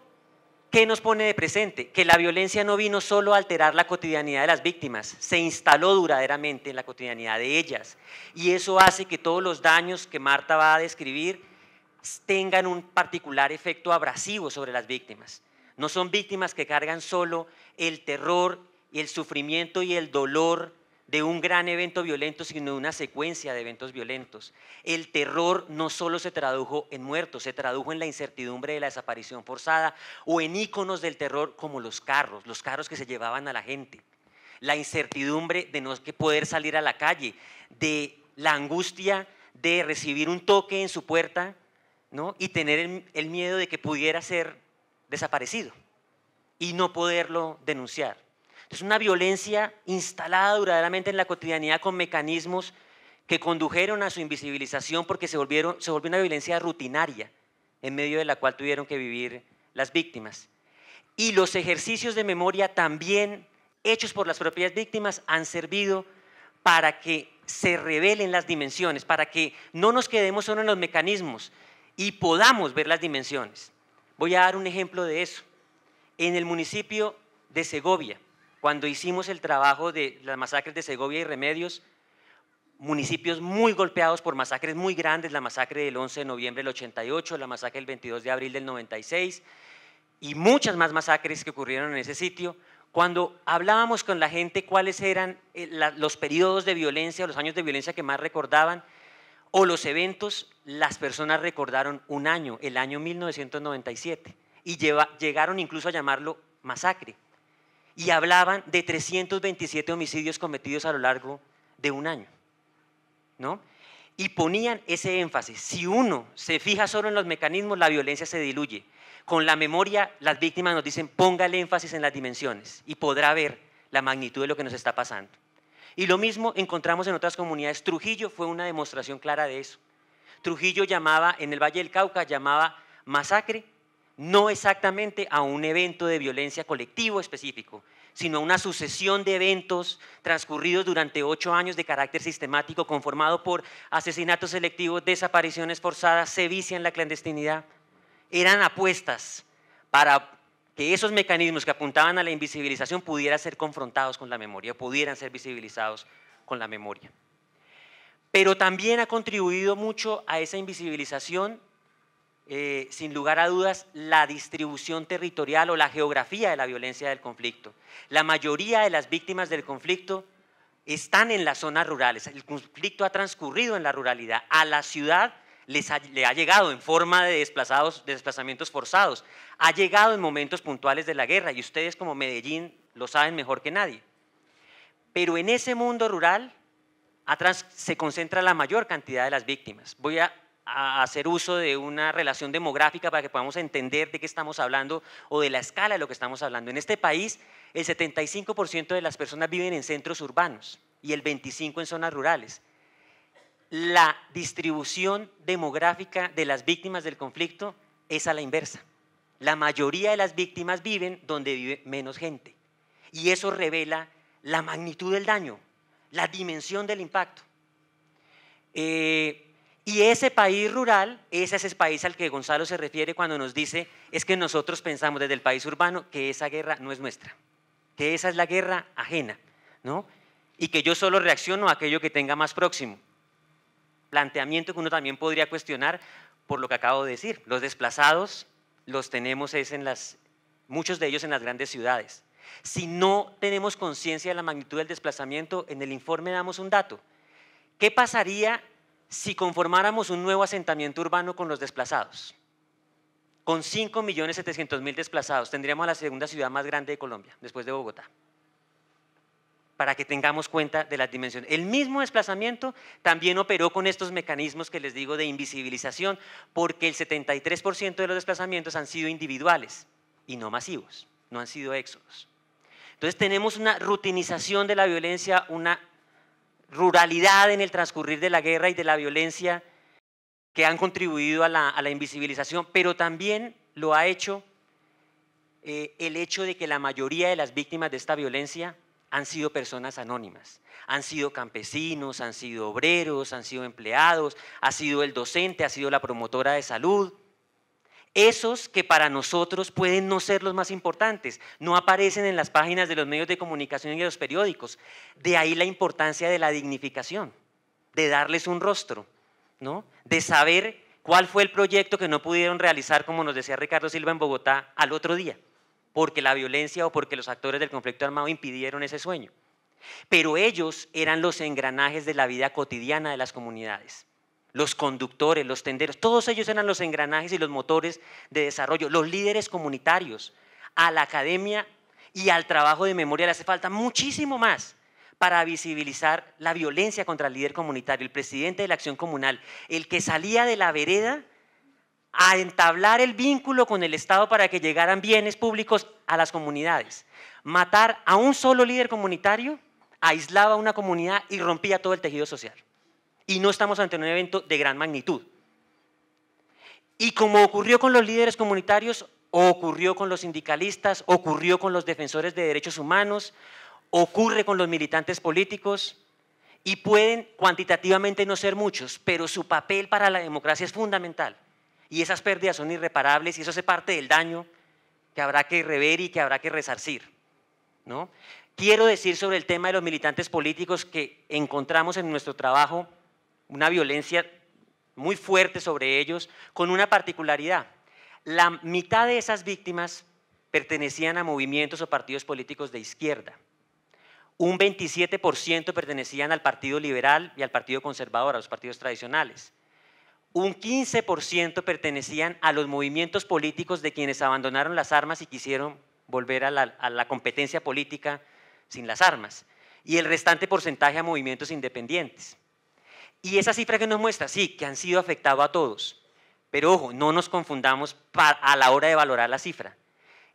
¿qué nos pone de presente? Que la violencia no vino solo a alterar la cotidianidad de las víctimas, se instaló duraderamente en la cotidianidad de ellas. Y eso hace que todos los daños que Marta va a describir tengan un particular efecto abrasivo sobre las víctimas. No son víctimas que cargan solo el terror y el sufrimiento y el dolor de un gran evento violento, sino de una secuencia de eventos violentos. El terror no solo se tradujo en muertos, se tradujo en la incertidumbre de la desaparición forzada o en íconos del terror como los carros que se llevaban a la gente, la incertidumbre de no poder salir a la calle, de la angustia de recibir un toque en su puerta, ¿no? Y tener el miedo de que pudiera ser desaparecido y no poderlo denunciar. Es una violencia instalada duraderamente en la cotidianidad con mecanismos que condujeron a su invisibilización porque se volvió una violencia rutinaria en medio de la cual tuvieron que vivir las víctimas. Y los ejercicios de memoria también hechos por las propias víctimas han servido para que se revelen las dimensiones, para que no nos quedemos solo en los mecanismos y podamos ver las dimensiones. Voy a dar un ejemplo de eso. En el municipio de Segovia, cuando hicimos el trabajo de las masacres de Segovia y Remedios, municipios muy golpeados por masacres muy grandes, la masacre del 11 de noviembre del 88, la masacre del 22 de abril del 96 y muchas más masacres que ocurrieron en ese sitio. Cuando hablábamos con la gente cuáles eran los periodos de violencia, los años de violencia que más recordaban, o los eventos, las personas recordaron un año, el año 1997, y llegaron incluso a llamarlo masacre. Y hablaban de 327 homicidios cometidos a lo largo de un año, ¿no? Y ponían ese énfasis. Si uno se fija solo en los mecanismos, la violencia se diluye. Con la memoria, las víctimas nos dicen, ponga el énfasis en las dimensiones y podrá ver la magnitud de lo que nos está pasando. Y lo mismo encontramos en otras comunidades. Trujillo fue una demostración clara de eso. Trujillo llamaba, en el Valle del Cauca, llamaba masacre, no exactamente a un evento de violencia colectivo específico, sino a una sucesión de eventos transcurridos durante 8 años de carácter sistemático, conformado por asesinatos selectivos, desapariciones forzadas, sevicia en la clandestinidad. Eran apuestas para que esos mecanismos que apuntaban a la invisibilización pudieran ser confrontados con la memoria, pudieran ser visibilizados con la memoria. Pero también ha contribuido mucho a esa invisibilización, sin lugar a dudas, la distribución territorial o la geografía de la violencia del conflicto. La mayoría de las víctimas del conflicto están en las zonas rurales. El conflicto ha transcurrido en la ruralidad. A la ciudad le ha llegado en forma de desplazamientos forzados. Ha llegado en momentos puntuales de la guerra y ustedes como Medellín lo saben mejor que nadie. Pero en ese mundo rural se concentra la mayor cantidad de las víctimas. Voy a hacer uso de una relación demográfica para que podamos entender de qué estamos hablando o de la escala de lo que estamos hablando. En este país, el 75% de las personas viven en centros urbanos y el 25% en zonas rurales. La distribución demográfica de las víctimas del conflicto es a la inversa. La mayoría de las víctimas viven donde vive menos gente y eso revela la magnitud del daño, la dimensión del impacto. Y ese país rural, ese es el país al que Gonzalo se refiere cuando nos dice es que nosotros pensamos desde el país urbano que esa guerra no es nuestra, que esa es la guerra ajena, ¿no? Y que yo solo reacciono a aquello que tenga más próximo. Planteamiento que uno también podría cuestionar por lo que acabo de decir. Los desplazados los tenemos muchos de ellos en las grandes ciudades. Si no tenemos conciencia de la magnitud del desplazamiento, en el informe damos un dato. ¿Qué pasaría si conformáramos un nuevo asentamiento urbano con los desplazados? Con 5.700.000 desplazados tendríamos la segunda ciudad más grande de Colombia, después de Bogotá. Para que tengamos cuenta de las dimensiones. El mismo desplazamiento también operó con estos mecanismos que les digo de invisibilización, porque el 73% de los desplazamientos han sido individuales y no masivos, no han sido éxodos. Entonces tenemos una rutinización de la violencia, una ruralidad en el transcurrir de la guerra y de la violencia que han contribuido a la invisibilización, pero también lo ha hecho el hecho de que la mayoría de las víctimas de esta violencia han sido personas anónimas, han sido campesinos, han sido obreros, han sido empleados, ha sido el docente, ha sido la promotora de salud. Esos que para nosotros pueden no ser los más importantes, no aparecen en las páginas de los medios de comunicación y de los periódicos. De ahí la importancia de la dignificación, de darles un rostro, ¿no? De saber cuál fue el proyecto que no pudieron realizar, como nos decía Ricardo Silva en Bogotá, al otro día, porque la violencia o porque los actores del conflicto armado impidieron ese sueño. pero ellos eran los engranajes de la vida cotidiana de las comunidades. Los conductores, los tenderos, todos ellos eran los engranajes y los motores de desarrollo, los líderes comunitarios. A la academia y al trabajo de memoria le hace falta muchísimo más para visibilizar la violencia contra el líder comunitario, el presidente de la acción comunal, el que salía de la vereda a entablar el vínculo con el Estado para que llegaran bienes públicos a las comunidades. Matar a un solo líder comunitario aislaba a una comunidad y rompía todo el tejido social. Y no estamos ante un evento de gran magnitud. Y como ocurrió con los líderes comunitarios, ocurrió con los sindicalistas, ocurrió con los defensores de derechos humanos, ocurre con los militantes políticos, y pueden cuantitativamente no ser muchos, pero su papel para la democracia es fundamental. Y esas pérdidas son irreparables y eso hace parte del daño que habrá que rever y que habrá que resarcir, ¿no? Quiero decir sobre el tema de los militantes políticos que encontramos en nuestro trabajo una violencia muy fuerte sobre ellos, con una particularidad. La mitad de esas víctimas pertenecían a movimientos o partidos políticos de izquierda. Un 27% pertenecían al Partido Liberal y al Partido Conservador, a los partidos tradicionales. Un 15% pertenecían a los movimientos políticos de quienes abandonaron las armas y quisieron volver a la competencia política sin las armas. Y el restante porcentaje a movimientos independientes. Y esa cifra que nos muestra, sí, que han sido afectados a todos. Pero ojo, no nos confundamos a la hora de valorar la cifra.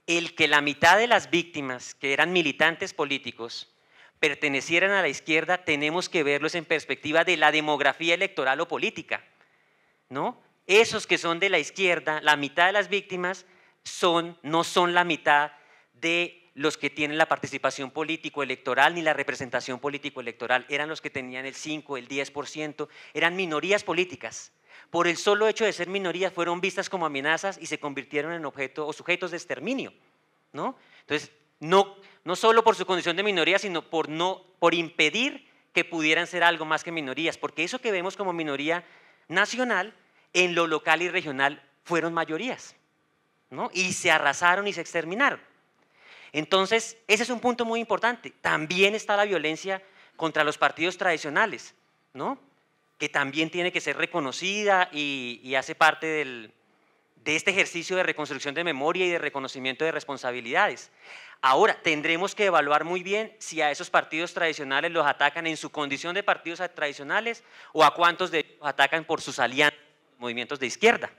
El que la mitad de las víctimas, que eran militantes políticos, pertenecieran a la izquierda, tenemos que verlos en perspectiva de la demografía electoral o política, ¿no? Esos que son de la izquierda, la mitad de las víctimas no son la mitad de los que tienen la participación político-electoral ni la representación político-electoral, eran los que tenían el 5, el 10%, eran minorías políticas. Por el solo hecho de ser minorías fueron vistas como amenazas y se convirtieron en objeto o sujetos de exterminio, ¿no? Entonces, no solo por su condición de minoría, sino por impedir que pudieran ser algo más que minorías, porque eso que vemos como minoría nacional, en lo local y regional fueron mayorías, ¿no? Y se arrasaron y se exterminaron. Entonces, ese es un punto muy importante. También está la violencia contra los partidos tradicionales, ¿no? Que también tiene que ser reconocida y hace parte de este ejercicio de reconstrucción de memoria y de reconocimiento de responsabilidades. Ahora, tendremos que evaluar muy bien si a esos partidos tradicionales los atacan en su condición de partidos tradicionales o a cuántos de ellos atacan por sus alianzas, movimientos de izquierda,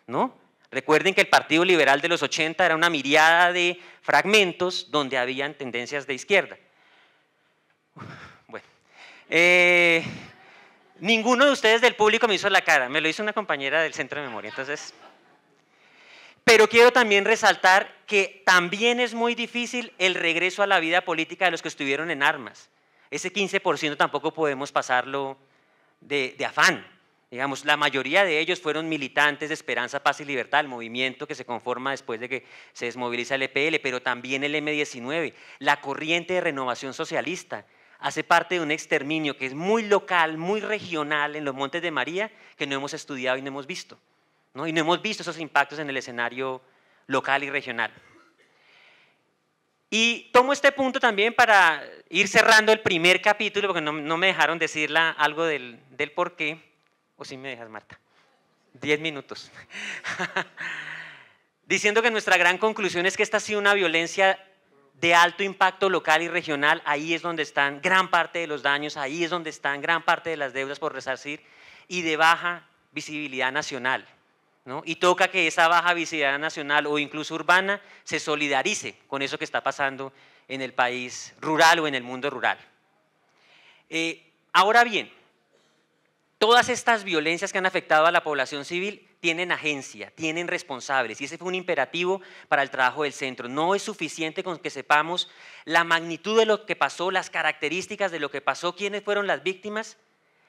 ¿no? Recuerden que el Partido Liberal de los 80 era una miriada de fragmentos donde habían tendencias de izquierda. Bueno, ninguno de ustedes del público me hizo la cara, me lo hizo una compañera del Centro de Memoria, entonces. Pero quiero también resaltar que también es muy difícil el regreso a la vida política de los que estuvieron en armas. Ese 15% tampoco podemos pasarlo de afán. Digamos, la mayoría de ellos fueron militantes de Esperanza, Paz y Libertad, el movimiento que se conforma después de que se desmoviliza el EPL, pero también el M-19, la corriente de renovación socialista, hace parte de un exterminio que es muy local, muy regional en los Montes de María, que no hemos estudiado y no hemos visto, ¿no? Y no hemos visto esos impactos en el escenario local y regional. Y tomo este punto también para ir cerrando el primer capítulo, porque no me dejaron decir algo del por qué. ¿O sí me dejas, Marta? 10 minutos. Diciendo que nuestra gran conclusión es que esta ha sido una violencia de alto impacto local y regional. Ahí es donde están gran parte de los daños, ahí es donde están gran parte de las deudas por resarcir y de baja visibilidad nacional, ¿no? Y toca que esa baja visibilidad nacional o incluso urbana se solidarice con eso que está pasando en el país rural o en el mundo rural. Ahora bien, todas estas violencias que han afectado a la población civil tienen agencia, tienen responsables, y ese fue un imperativo para el trabajo del centro. No es suficiente con que sepamos la magnitud de lo que pasó, las características de lo que pasó, quiénes fueron las víctimas,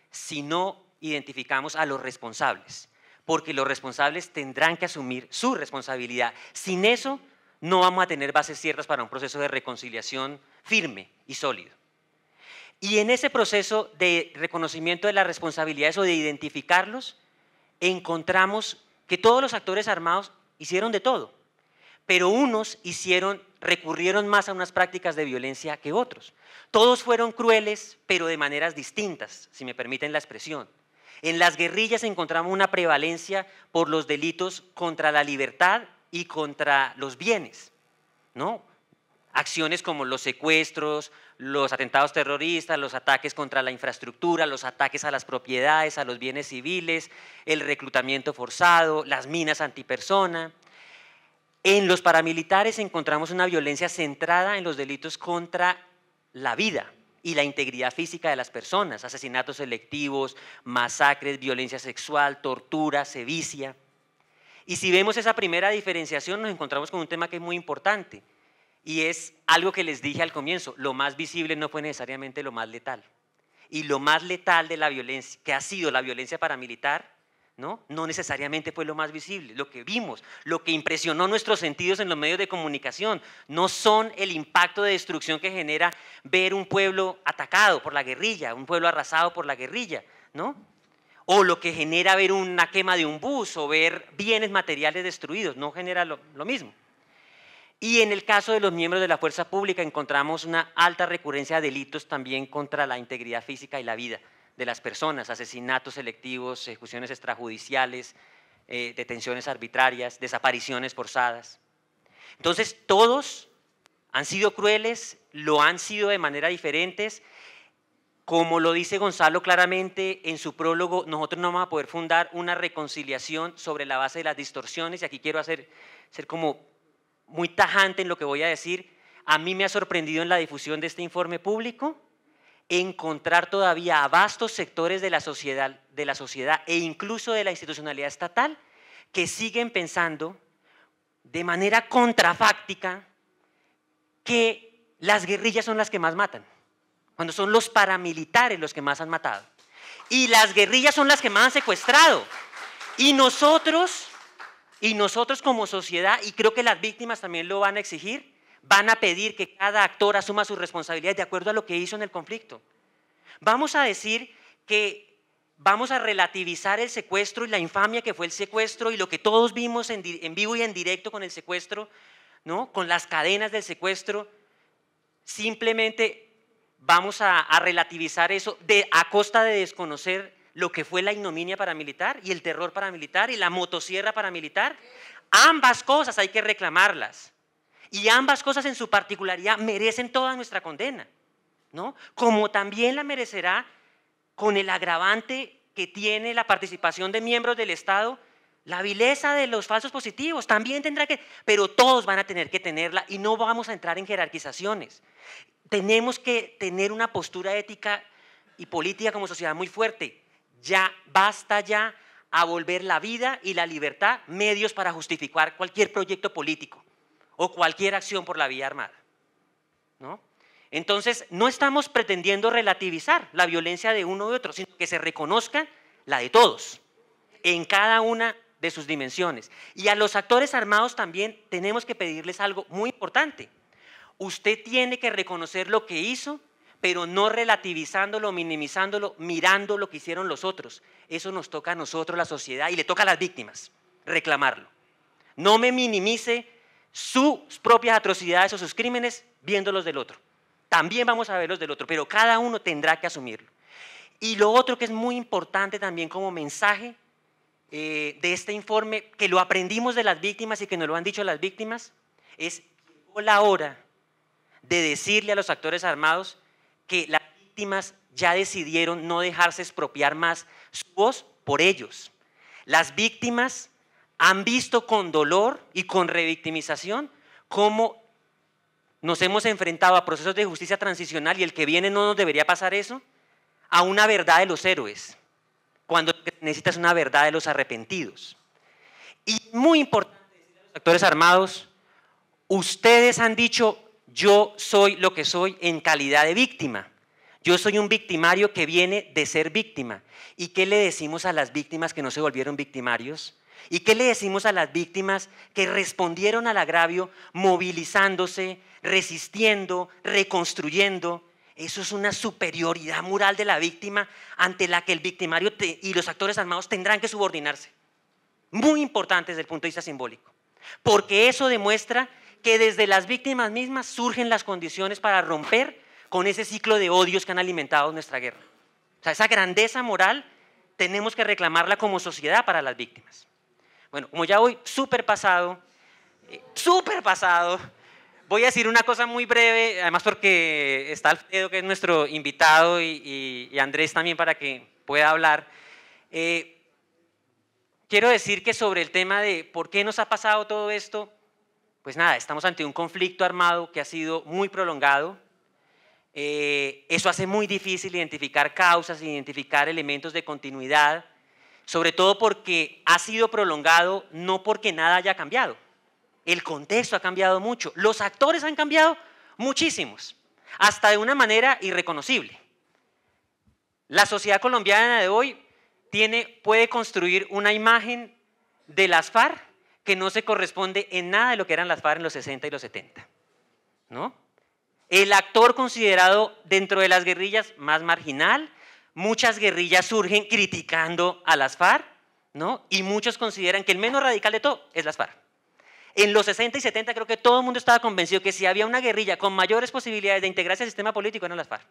si no identificamos a los responsables, porque los responsables tendrán que asumir su responsabilidad. Sin eso, no vamos a tener bases ciertas para un proceso de reconciliación firme y sólido. Y en ese proceso de reconocimiento de las responsabilidades o de identificarlos, encontramos que todos los actores armados hicieron de todo, pero unos hicieron recurrieron más a unas prácticas de violencia que otros. Todos fueron crueles, pero de maneras distintas, si me permiten la expresión. En las guerrillas encontramos una prevalencia por los delitos contra la libertad y contra los bienes, ¿no? Acciones como los secuestros, los atentados terroristas, los ataques contra la infraestructura, los ataques a las propiedades, a los bienes civiles, el reclutamiento forzado, las minas antipersona. En los paramilitares encontramos una violencia centrada en los delitos contra la vida y la integridad física de las personas, asesinatos selectivos, masacres, violencia sexual, tortura, sevicia. Y si vemos esa primera diferenciación, nos encontramos con un tema que es muy importante, y es algo que les dije al comienzo: lo más visible no fue necesariamente lo más letal. Y lo más letal de la violencia, que ha sido la violencia paramilitar, no necesariamente fue lo más visible. Lo que vimos, lo que impresionó nuestros sentidos en los medios de comunicación, no son el impacto de destrucción que genera ver un pueblo atacado por la guerrilla, un pueblo arrasado por la guerrilla, ¿no? O lo que genera ver una quema de un bus o ver bienes materiales destruidos, no genera lo mismo. Y en el caso de los miembros de la fuerza pública encontramos una alta recurrencia de delitos también contra la integridad física y la vida de las personas: asesinatos selectivos, ejecuciones extrajudiciales, detenciones arbitrarias, desapariciones forzadas. Entonces, todos han sido crueles, lo han sido de manera diferentes. Como lo dice Gonzalo claramente en su prólogo, nosotros no vamos a poder fundar una reconciliación sobre la base de las distorsiones, y aquí quiero ser como muy tajante en lo que voy a decir. A mí me ha sorprendido en la difusión de este informe público encontrar todavía a vastos sectores de la sociedad e incluso de la institucionalidad estatal que siguen pensando de manera contrafáctica que las guerrillas son las que más matan, cuando son los paramilitares los que más han matado, y las guerrillas son las que más han secuestrado, y nosotros como sociedad, y creo que las víctimas también lo van a exigir, van a pedir que cada actor asuma sus responsabilidades de acuerdo a lo que hizo en el conflicto. Vamos a decir que vamos a relativizar el secuestro y la infamia que fue el secuestro y lo que todos vimos en vivo y en directo con el secuestro, ¿no? Con las cadenas del secuestro. Simplemente vamos a relativizar eso a costa de desconocer lo que fue la ignominia paramilitar y el terror paramilitar y la motosierra paramilitar. Ambas cosas hay que reclamarlas, y ambas cosas en su particularidad merecen toda nuestra condena, ¿no? Como también la merecerá, con el agravante que tiene la participación de miembros del Estado, la vileza de los falsos positivos. También tendrá que, pero todos van a tener que tenerla, y no vamos a entrar en jerarquizaciones. Tenemos que tener una postura ética y política como sociedad muy fuerte. Ya basta ya a volver la vida y la libertad medios para justificar cualquier proyecto político o cualquier acción por la vía armada, ¿no? Entonces, no estamos pretendiendo relativizar la violencia de uno u otro, sino que se reconozca la de todos, en cada una de sus dimensiones. Y a los actores armados también tenemos que pedirles algo muy importante. Usted tiene que reconocer lo que hizo, pero no relativizándolo, minimizándolo, mirando lo que hicieron los otros. Eso nos toca a nosotros, la sociedad, y le toca a las víctimas reclamarlo. No me minimice sus propias atrocidades o sus crímenes viéndolos del otro. También vamos a ver los del otro, pero cada uno tendrá que asumirlo. Y lo otro que es muy importante también como mensaje de este informe, que lo aprendimos de las víctimas y que nos lo han dicho las víctimas, es que llegó la hora de decirle a los actores armados que las víctimas ya decidieron no dejarse expropiar más su voz por ellos. Las víctimas han visto con dolor y con revictimización cómo nos hemos enfrentado a procesos de justicia transicional, y el que viene no nos debería pasar eso, a una verdad de los héroes, cuando lo que necesitas es una verdad de los arrepentidos. Y muy importante decirle a los actores armados: ustedes han dicho, yo soy lo que soy en calidad de víctima. Yo soy un victimario que viene de ser víctima. ¿Y qué le decimos a las víctimas que no se volvieron victimarios? ¿Y qué le decimos a las víctimas que respondieron al agravio movilizándose, resistiendo, reconstruyendo? Eso es una superioridad moral de la víctima ante la que el victimario y los actores armados tendrán que subordinarse. Muy importante desde el punto de vista simbólico, porque eso demuestra que desde las víctimas mismas surgen las condiciones para romper con ese ciclo de odios que han alimentado nuestra guerra. O sea, esa grandeza moral tenemos que reclamarla como sociedad para las víctimas. Bueno, como ya voy súper pasado, voy a decir una cosa muy breve, además porque está Alfredo, que es nuestro invitado, y Andrés también para que pueda hablar. Quiero decir que sobre el tema de por qué nos ha pasado todo esto, pues nada, estamos ante un conflicto armado que ha sido muy prolongado. Eso hace muy difícil identificar causas, identificar elementos de continuidad, sobre todo porque ha sido prolongado no porque nada haya cambiado. El contexto ha cambiado mucho, los actores han cambiado muchísimos, hasta de una manera irreconocible. La sociedad colombiana de hoy puede construir una imagen de las FARC que no se corresponde en nada de lo que eran las FARC en los 60 y los 70, ¿no? El actor considerado dentro de las guerrillas más marginal, muchas guerrillas surgen criticando a las FARC, ¿no? Y muchos consideran que el menos radical de todo es las FARC. En los 60 y 70 creo que todo el mundo estaba convencido que si había una guerrilla con mayores posibilidades de integrarse al sistema político eran las FARC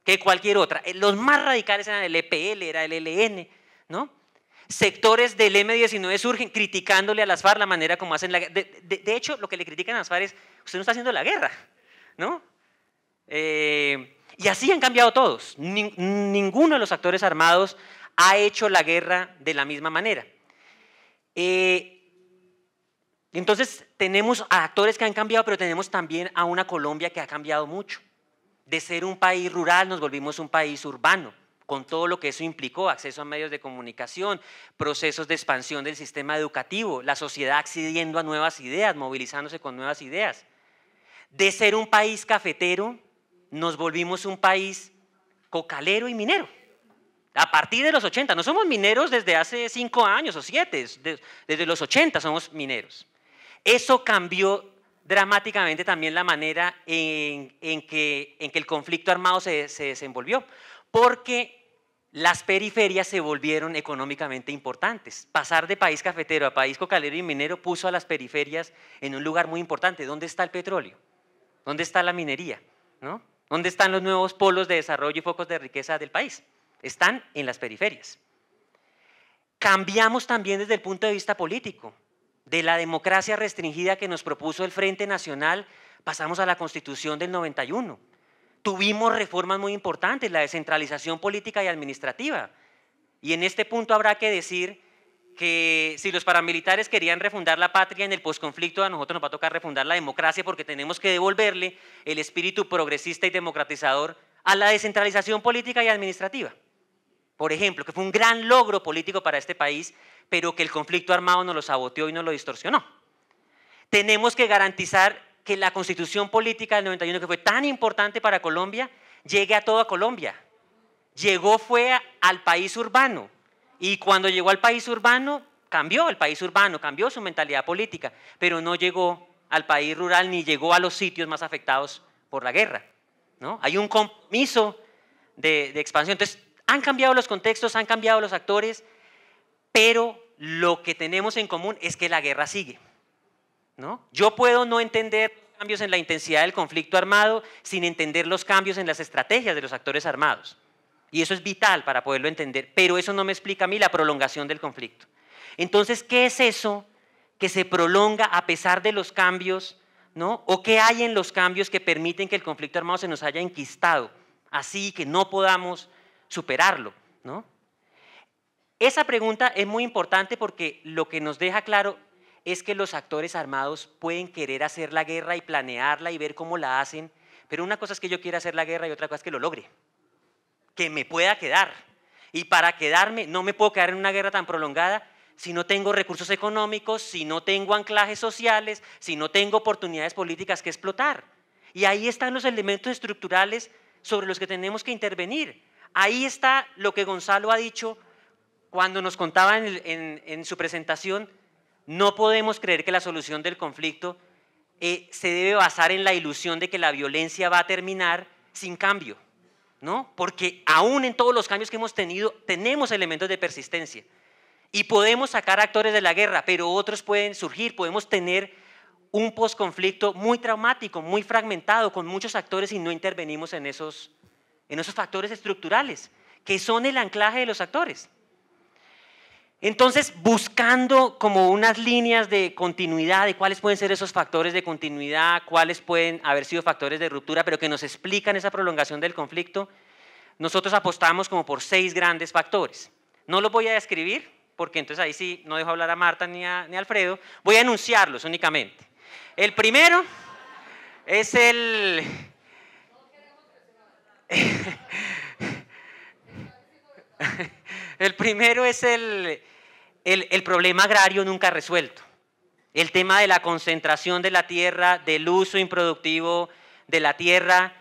que cualquier otra. Los más radicales eran el EPL, era el ELN, ¿no? Sectores del M-19 surgen criticándole a las FARC la manera como hacen la guerra. De hecho, lo que le critican a las FARC es, usted no está haciendo la guerra, ¿no? Y así han cambiado todos. Ninguno de los actores armados ha hecho la guerra de la misma manera. Entonces, tenemos a actores que han cambiado, pero tenemos también a una Colombia que ha cambiado mucho. De ser un país rural nos volvimos un país urbano, con todo lo que eso implicó, acceso a medios de comunicación, procesos de expansión del sistema educativo, la sociedad accediendo a nuevas ideas, movilizándose con nuevas ideas. De ser un país cafetero, nos volvimos un país cocalero y minero. A partir de los 80, no somos mineros desde hace 5 años o 7, desde los 80 somos mineros. Eso cambió dramáticamente también la manera en que el conflicto armado se desenvolvió, porque las periferias se volvieron económicamente importantes. Pasar de país cafetero a país cocalero y minero puso a las periferias en un lugar muy importante. ¿Dónde está el petróleo? ¿Dónde está la minería? ¿No? ¿Dónde están los nuevos polos de desarrollo y focos de riqueza del país? Están en las periferias. Cambiamos también desde el punto de vista político. De la democracia restringida que nos propuso el Frente Nacional, pasamos a la Constitución del 91. Tuvimos reformas muy importantes, la descentralización política y administrativa. Y en este punto habrá que decir que si los paramilitares querían refundar la patria en el posconflicto, a nosotros nos va a tocar refundar la democracia porque tenemos que devolverle el espíritu progresista y democratizador a la descentralización política y administrativa. Por ejemplo, que fue un gran logro político para este país, pero que el conflicto armado nos lo saboteó y nos lo distorsionó. Tenemos que garantizar que la constitución política del 91, que fue tan importante para Colombia, llegue a toda Colombia. Fue al país urbano, y cuando llegó al país urbano, cambió el país urbano, cambió su mentalidad política, pero no llegó al país rural ni llegó a los sitios más afectados por la guerra, ¿no? Hay un compromiso de expansión. Entonces, han cambiado los contextos, han cambiado los actores, pero lo que tenemos en común es que la guerra sigue, ¿no? Yo puedo no entender los cambios en la intensidad del conflicto armado sin entender los cambios en las estrategias de los actores armados. Y eso es vital para poderlo entender, pero eso no me explica a mí la prolongación del conflicto. Entonces, ¿qué es eso que se prolonga a pesar de los cambios, ¿no? ¿O qué hay en los cambios que permiten que el conflicto armado se nos haya enquistado, así que no podamos superarlo, ¿no? Esa pregunta es muy importante porque lo que nos deja claro es que los actores armados pueden querer hacer la guerra y planearla y ver cómo la hacen, pero una cosa es que yo quiera hacer la guerra y otra cosa es que lo logre, que me pueda quedar. Y para quedarme, no me puedo quedar en una guerra tan prolongada si no tengo recursos económicos, si no tengo anclajes sociales, si no tengo oportunidades políticas que explotar. Y ahí están los elementos estructurales sobre los que tenemos que intervenir. Ahí está lo que Gonzalo ha dicho cuando nos contaba en su presentación. No podemos creer que la solución del conflicto se debe basar en la ilusión de que la violencia va a terminar sin cambio, ¿no? Porque aún en todos los cambios que hemos tenido, tenemos elementos de persistencia. Y podemos sacar actores de la guerra, pero otros pueden surgir. Podemos tener un posconflicto muy traumático, muy fragmentado, con muchos actores, y no intervenimos en esos factores estructurales, que son el anclaje de los actores. Entonces, buscando como unas líneas de continuidad de cuáles pueden ser esos factores de continuidad, cuáles pueden haber sido factores de ruptura, pero que nos explican esa prolongación del conflicto, nosotros apostamos como por 6 grandes factores. No los voy a describir, porque entonces ahí sí no dejo hablar a Marta ni a Alfredo, voy a enunciarlos únicamente. El primero es el primero es el problema agrario nunca resuelto. El tema de la concentración de la tierra, del uso improductivo de la tierra,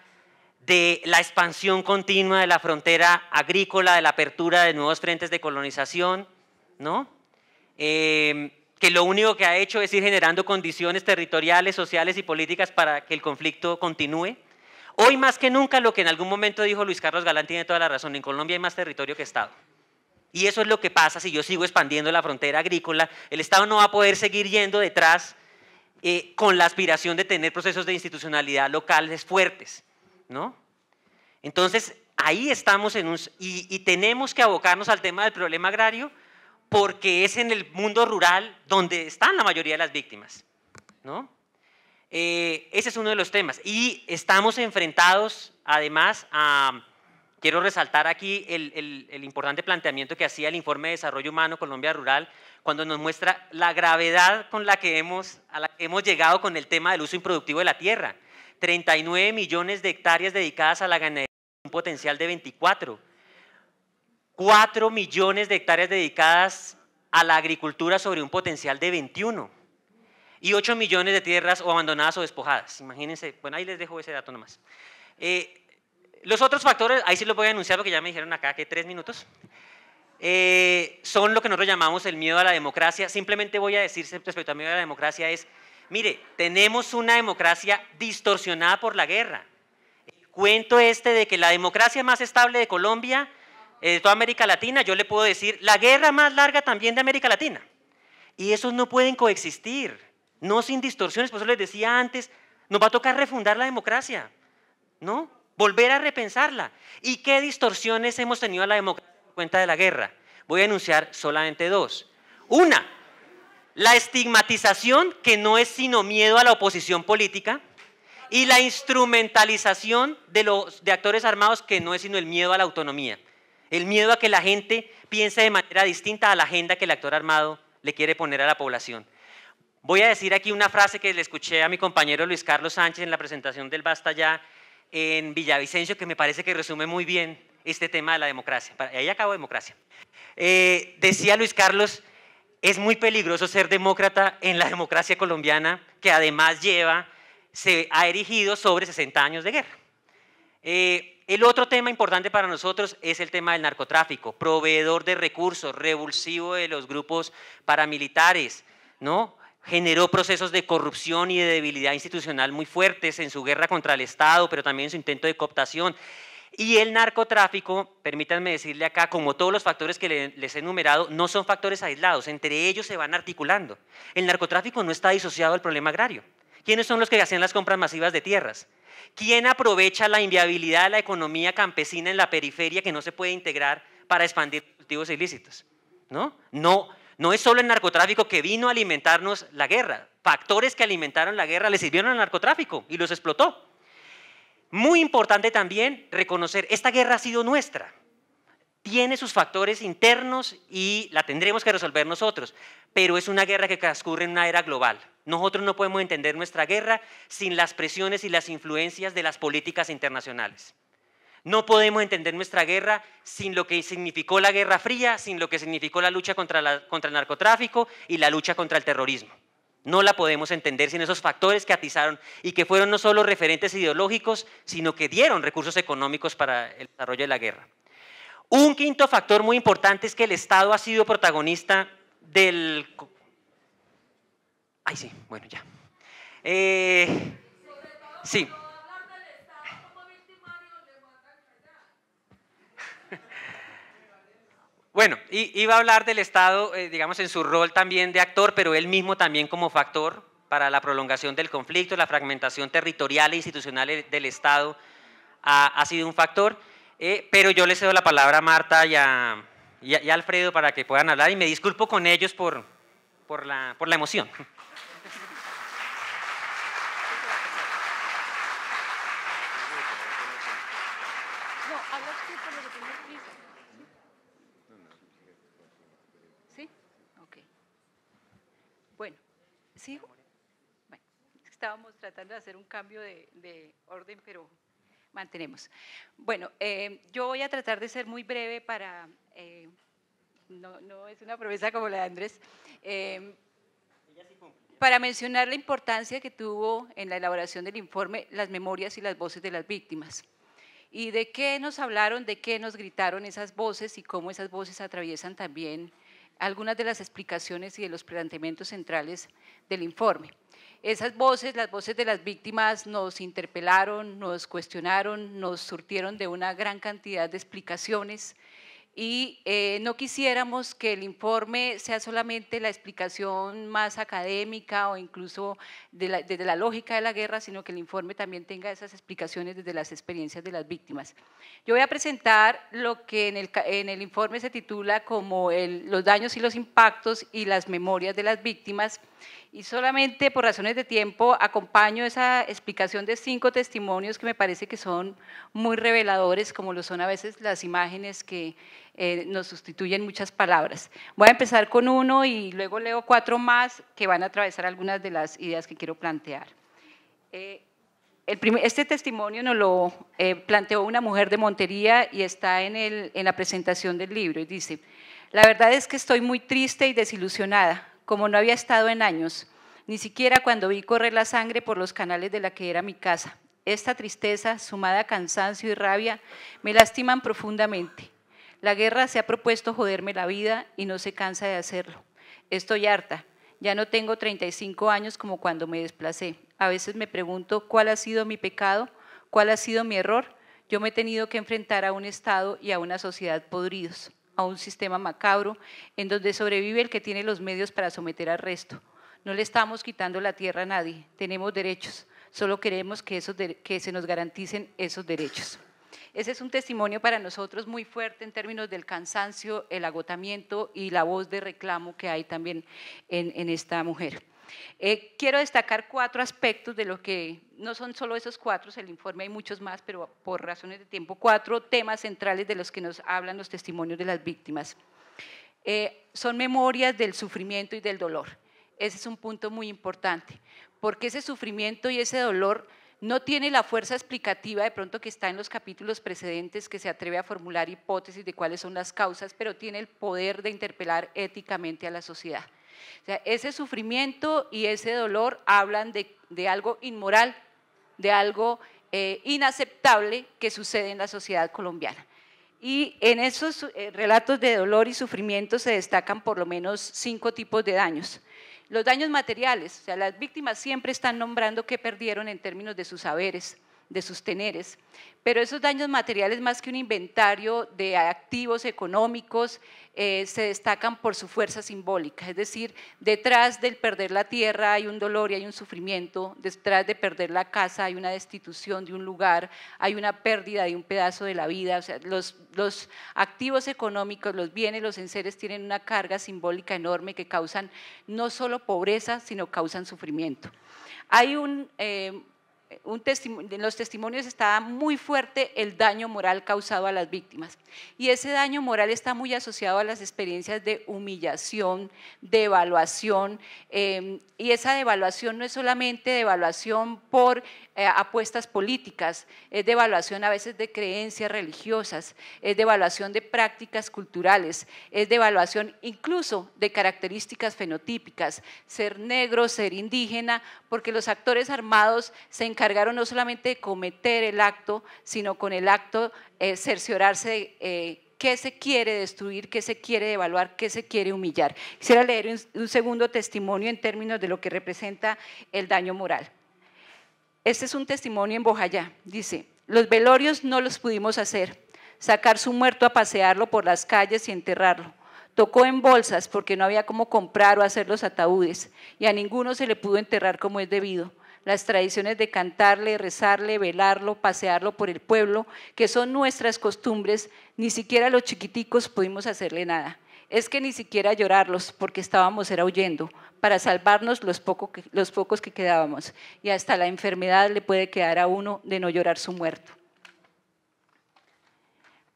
de la expansión continua de la frontera agrícola, de la apertura de nuevos frentes de colonización, ¿no? Que lo único que ha hecho es ir generando condiciones territoriales, sociales y políticas para que el conflicto continúe. Hoy más que nunca, lo que en algún momento dijo Luis Carlos Galán tiene toda la razón, en Colombia hay más territorio que Estado. Y eso es lo que pasa si yo sigo expandiendo la frontera agrícola. El Estado no va a poder seguir yendo detrás con la aspiración de tener procesos de institucionalidad locales fuertes, ¿no? Entonces, ahí estamos y tenemos que abocarnos al tema del problema agrario, porque es en el mundo rural donde están la mayoría de las víctimas, ¿no? Ese es uno de los temas. Y estamos enfrentados, además, quiero resaltar aquí el importante planteamiento que hacía el Informe de Desarrollo Humano Colombia Rural, cuando nos muestra la gravedad con la que hemos llegado con el tema del uso improductivo de la tierra. 39 millones de hectáreas dedicadas a la ganadería, un potencial de 24. 4 millones de hectáreas dedicadas a la agricultura sobre un potencial de 21. Y 8 millones de tierras o abandonadas o despojadas. Imagínense, bueno, ahí les dejo ese dato nomás. Los otros factores, ahí sí los voy a anunciar porque ya me dijeron acá que 3 minutos. Son lo que nosotros llamamos el miedo a la democracia. Simplemente voy a decir respecto al miedo a la democracia es, mire, tenemos una democracia distorsionada por la guerra. El cuento de que la democracia más estable de Colombia, de toda América Latina, yo le puedo decir, la guerra más larga también de América Latina. Y esos no pueden coexistir, no sin distorsiones. Por eso les decía antes, nos va a tocar refundar la democracia, ¿no? Volver a repensarla. ¿Y qué distorsiones hemos tenido a la democracia en cuenta de la guerra? Voy a enunciar solamente 2. Una, la estigmatización, que no es sino miedo a la oposición política, y la instrumentalización de actores armados, que no es sino el miedo a la autonomía. El miedo a que la gente piense de manera distinta a la agenda que el actor armado le quiere poner a la población. Voy a decir aquí una frase que le escuché a mi compañero Luis Carlos Sánchez en la presentación del Basta Ya en Villavicencio, que me parece que resume muy bien este tema de la democracia. Ahí acabo democracia. Decía Luis Carlos, es muy peligroso ser demócrata en la democracia colombiana, que además se ha erigido sobre 60 años de guerra. El otro tema importante para nosotros es el tema del narcotráfico, proveedor de recursos, revulsivo de los grupos paramilitares, ¿no? Generó procesos de corrupción y de debilidad institucional muy fuertes en su guerra contra el Estado, pero también en su intento de cooptación. Y el narcotráfico, permítanme decirle acá, como todos los factores que les he enumerado, no son factores aislados, entre ellos se van articulando. El narcotráfico no está disociado del problema agrario. ¿Quiénes son los que hacen las compras masivas de tierras? ¿Quién aprovecha la inviabilidad de la economía campesina en la periferia que no se puede integrar para expandir cultivos ilícitos? No es solo el narcotráfico que vino a alimentarnos la guerra. Factores que alimentaron la guerra le sirvieron al narcotráfico y los explotó. Muy importante también reconocer, esta guerra ha sido nuestra. Tiene sus factores internos y la tendremos que resolver nosotros, pero es una guerra que transcurre en una era global. Nosotros no podemos entender nuestra guerra sin las presiones y las influencias de las políticas internacionales. No podemos entender nuestra guerra sin lo que significó la Guerra Fría, sin lo que significó la lucha contra el narcotráfico y la lucha contra el terrorismo. No la podemos entender sin esos factores que atizaron y que fueron no solo referentes ideológicos, sino que dieron recursos económicos para el desarrollo de la guerra. Un quinto factor muy importante es que el Estado ha sido protagonista del... Ay, sí, bueno, ya. Sí. Bueno, iba a hablar del Estado, digamos, en su rol también de actor, pero él mismo también como factor, para la prolongación del conflicto, la fragmentación territorial e institucional del Estado ha sido un factor, pero yo les cedo la palabra a Marta y a Alfredo para que puedan hablar, y me disculpo con ellos por la emoción. ¿Sí? Ok. Bueno, ¿sigo? Bueno, estábamos tratando de hacer un cambio de orden, pero mantenemos. Bueno, yo voy a tratar de ser muy breve para… no es una promesa como la de Andrés. Para mencionar la importancia que tuvo en la elaboración del informe las memorias y las voces de las víctimas. Y de qué nos hablaron, de qué nos gritaron esas voces y cómo esas voces atraviesan también algunas de las explicaciones y de los planteamientos centrales del informe. Esas voces, las voces de las víctimas, nos interpelaron, nos cuestionaron, nos surtieron de una gran cantidad de explicaciones, y no quisiéramos que el informe sea solamente la explicación más académica o incluso desde la lógica de la guerra, sino que el informe también tenga esas explicaciones desde las experiencias de las víctimas. Yo voy a presentar lo que en el informe se titula como los daños y los impactos y las memorias de las víctimas, y solamente por razones de tiempo acompaño esa explicación de 5 testimonios que me parece que son muy reveladores, como lo son a veces las imágenes que nos sustituyen muchas palabras. Voy a empezar con uno y luego leo 4 más que van a atravesar algunas de las ideas que quiero plantear. Este testimonio nos lo planteó una mujer de Montería y está en la presentación del libro, y dice: la verdad es que estoy muy triste y desilusionada, como no había estado en años, ni siquiera cuando vi correr la sangre por los canales de la que era mi casa. Esta tristeza, sumada a cansancio y rabia, me lastiman profundamente. La guerra se ha propuesto joderme la vida y no se cansa de hacerlo. Estoy harta, ya no tengo 35 años como cuando me desplacé. A veces me pregunto cuál ha sido mi pecado, cuál ha sido mi error. Yo me he tenido que enfrentar a un Estado y a una sociedad podridos, a un sistema macabro en donde sobrevive el que tiene los medios para someter al resto. No le estamos quitando la tierra a nadie, tenemos derechos, solo queremos que se nos garanticen esos derechos. Ese es un testimonio para nosotros muy fuerte en términos del cansancio, el agotamiento y la voz de reclamo que hay también en esta mujer. Quiero destacar 4 aspectos de lo que, no son solo esos 4, el informe hay muchos más, pero por razones de tiempo, 4 temas centrales de los que nos hablan los testimonios de las víctimas. Son memorias del sufrimiento y del dolor. Ese es un punto muy importante, porque ese sufrimiento y ese dolor no tiene la fuerza explicativa de pronto que está en los capítulos precedentes, que se atreve a formular hipótesis de cuáles son las causas, pero tiene el poder de interpelar éticamente a la sociedad. O sea, ese sufrimiento y ese dolor hablan de algo inmoral, de algo inaceptable que sucede en la sociedad colombiana. Y en esos relatos de dolor y sufrimiento se destacan por lo menos 5 tipos de daños. Los daños materiales, o sea, las víctimas siempre están nombrando qué perdieron en términos de sus saberes, de sus teneres, pero esos daños materiales, más que un inventario de activos económicos, se destacan por su fuerza simbólica, es decir, detrás del perder la tierra hay un dolor y hay un sufrimiento, detrás de perder la casa hay una destitución de un lugar, hay una pérdida de un pedazo de la vida. O sea, los activos económicos, los bienes, los enseres tienen una carga simbólica enorme que causan no solo pobreza, sino causan sufrimiento. Hay en los testimonios está muy fuerte el daño moral causado a las víctimas, y ese daño moral está muy asociado a las experiencias de humillación, de devaluación, y esa devaluación no es solamente devaluación por apuestas políticas, es devaluación a veces de creencias religiosas, es devaluación de prácticas culturales, es devaluación incluso de características fenotípicas, ser negro, ser indígena, porque los actores armados se encargaron no solamente de cometer el acto, sino con el acto cerciorarse de qué se quiere destruir, qué se quiere devaluar, qué se quiere humillar. Quisiera leer un segundo testimonio en términos de lo que representa el daño moral. Este es un testimonio en Bojayá, dice: los velorios no los pudimos hacer, sacar su muerto a pasearlo por las calles y enterrarlo. Tocó en bolsas porque no había cómo comprar o hacer los ataúdes y a ninguno se le pudo enterrar como es debido. Las tradiciones de cantarle, rezarle, velarlo, pasearlo por el pueblo, que son nuestras costumbres, ni siquiera los chiquiticos pudimos hacerle nada. Es que ni siquiera llorarlos porque estábamos huyendo para salvarnos los pocos que quedábamos y hasta la enfermedad le puede quedar a uno de no llorar su muerto.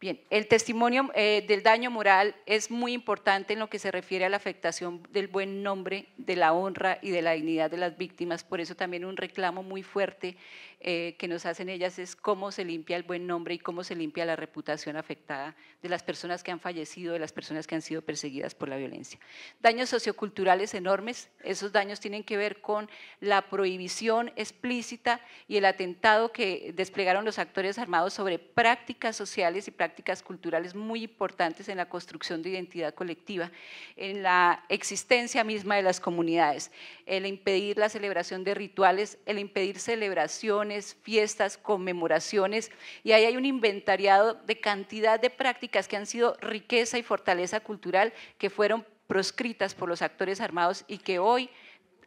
Bien, el testimonio del daño moral es muy importante en lo que se refiere a la afectación del buen nombre, de la honra y de la dignidad de las víctimas. Por eso también un reclamo muy fuerte que nos hacen ellas es cómo se limpia el buen nombre y cómo se limpia la reputación afectada de las personas que han fallecido, de las personas que han sido perseguidas por la violencia. Daños socioculturales enormes, esos daños tienen que ver con la prohibición explícita y el atentado que desplegaron los actores armados sobre prácticas sociales y prácticas culturales muy importantes en la construcción de identidad colectiva, en la existencia misma de las comunidades, el impedir la celebración de rituales, el impedir celebraciones, fiestas, conmemoraciones, y ahí hay un inventariado de cantidad de prácticas que han sido riqueza y fortaleza cultural que fueron proscritas por los actores armados y que hoy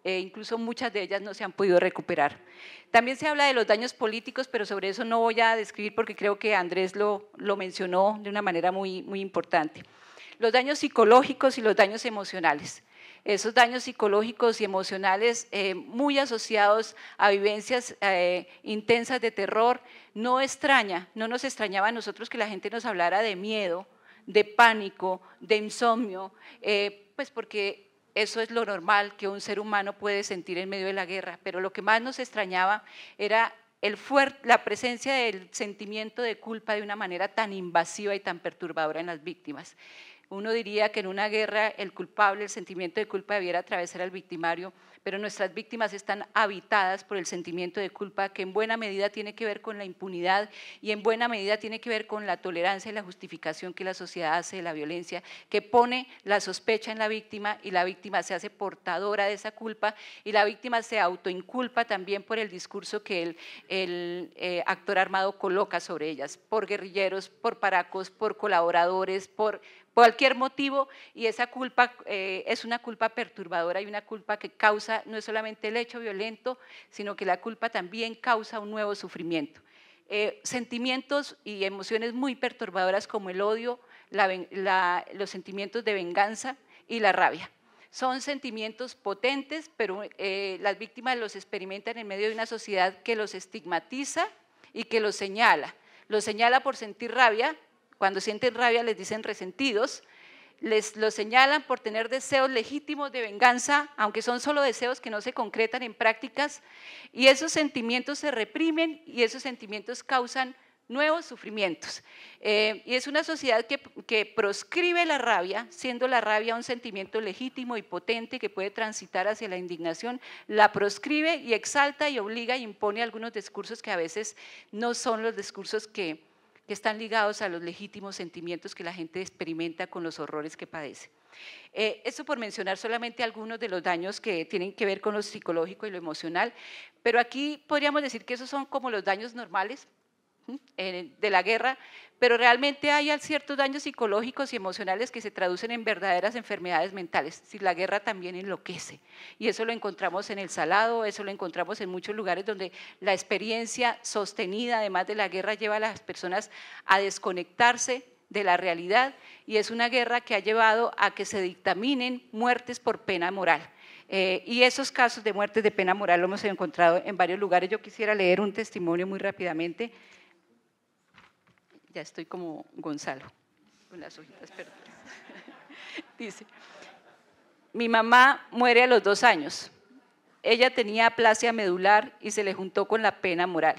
incluso muchas de ellas no se han podido recuperar. También se habla de los daños políticos, pero sobre eso no voy a describir porque creo que Andrés lo mencionó de una manera muy importante. Los daños psicológicos y los daños emocionales. Esos daños psicológicos y emocionales muy asociados a vivencias intensas de terror, no nos extrañaba a nosotros que la gente nos hablara de miedo, de pánico, de insomnio, pues porque eso es lo normal que un ser humano puede sentir en medio de la guerra, pero lo que más nos extrañaba era la presencia del sentimiento de culpa de una manera tan invasiva y tan perturbadora en las víctimas. Uno diría que en una guerra el sentimiento de culpa debiera atravesar al victimario, pero nuestras víctimas están habitadas por el sentimiento de culpa que en buena medida tiene que ver con la impunidad y en buena medida tiene que ver con la tolerancia y la justificación que la sociedad hace de la violencia, que pone la sospecha en la víctima y la víctima se hace portadora de esa culpa y la víctima se autoinculpa también por el discurso que el actor armado coloca sobre ellas, por guerrilleros, por paracos, por colaboradores, por cualquier motivo, y esa culpa es una culpa perturbadora y una culpa que causa no es solamente el hecho violento, sino que la culpa también causa un nuevo sufrimiento. Sentimientos y emociones muy perturbadoras como el odio, los sentimientos de venganza y la rabia. Son sentimientos potentes, pero las víctimas los experimentan en medio de una sociedad que los estigmatiza y que los señala. Los señala por sentir rabia. Cuando sienten rabia les dicen resentidos, los señalan por tener deseos legítimos de venganza, aunque son solo deseos que no se concretan en prácticas, y esos sentimientos se reprimen y esos sentimientos causan nuevos sufrimientos. Y es una sociedad que proscribe la rabia, siendo la rabia un sentimiento legítimo y potente que puede transitar hacia la indignación, la proscribe y exalta y obliga y impone algunos discursos que a veces no son los discursos que están ligados a los legítimos sentimientos que la gente experimenta con los horrores que padece. Esto por mencionar solamente algunos de los daños que tienen que ver con lo psicológico y lo emocional, pero aquí podríamos decir que esos son como los daños normales de la guerra, pero realmente hay ciertos daños psicológicos y emocionales que se traducen en verdaderas enfermedades mentales. Si la guerra también enloquece, y eso lo encontramos en el Salado, eso lo encontramos en muchos lugares donde la experiencia sostenida además de la guerra lleva a las personas a desconectarse de la realidad, y es una guerra que ha llevado a que se dictaminen muertes por pena moral. Y esos casos de muertes de pena moral lo hemos encontrado en varios lugares. Yo quisiera leer un testimonio muy rápidamente. Ya estoy como Gonzalo, con las hojitas perdidas. Dice, mi mamá muere a los 2 años. Ella tenía aplasia medular y se le juntó con la pena moral.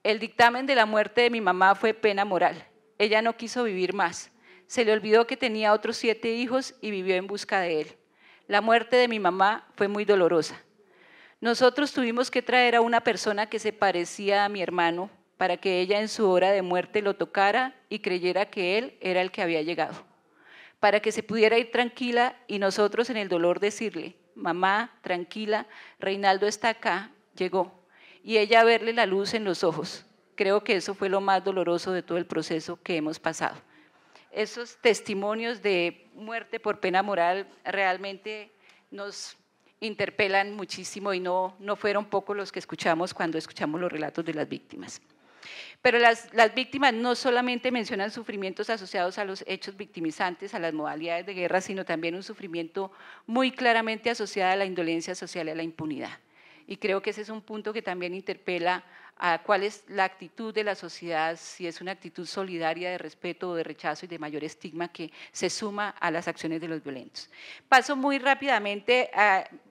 El dictamen de la muerte de mi mamá fue pena moral. Ella no quiso vivir más. Se le olvidó que tenía otros 7 hijos y vivió en busca de él. La muerte de mi mamá fue muy dolorosa. Nosotros tuvimos que traer a una persona que se parecía a mi hermano para que ella en su hora de muerte lo tocara y creyera que él era el que había llegado, para que se pudiera ir tranquila y nosotros en el dolor decirle, mamá, tranquila, Reinaldo está acá, llegó, y ella verle la luz en los ojos. Creo que eso fue lo más doloroso de todo el proceso que hemos pasado. esos testimonios de muerte por pena moral realmente nos interpelan muchísimo y no fueron pocos los que escuchamos cuando escuchamos los relatos de las víctimas. Pero las víctimas no solamente mencionan sufrimientos asociados a los hechos victimizantes, a las modalidades de guerra, sino también un sufrimiento muy claramente asociado a la indolencia social y a la impunidad. Y creo que ese es un punto que también interpela a cuál es la actitud de la sociedad, si es una actitud solidaria de respeto o de rechazo y de mayor estigma que se suma a las acciones de los violentos. Paso muy rápidamente,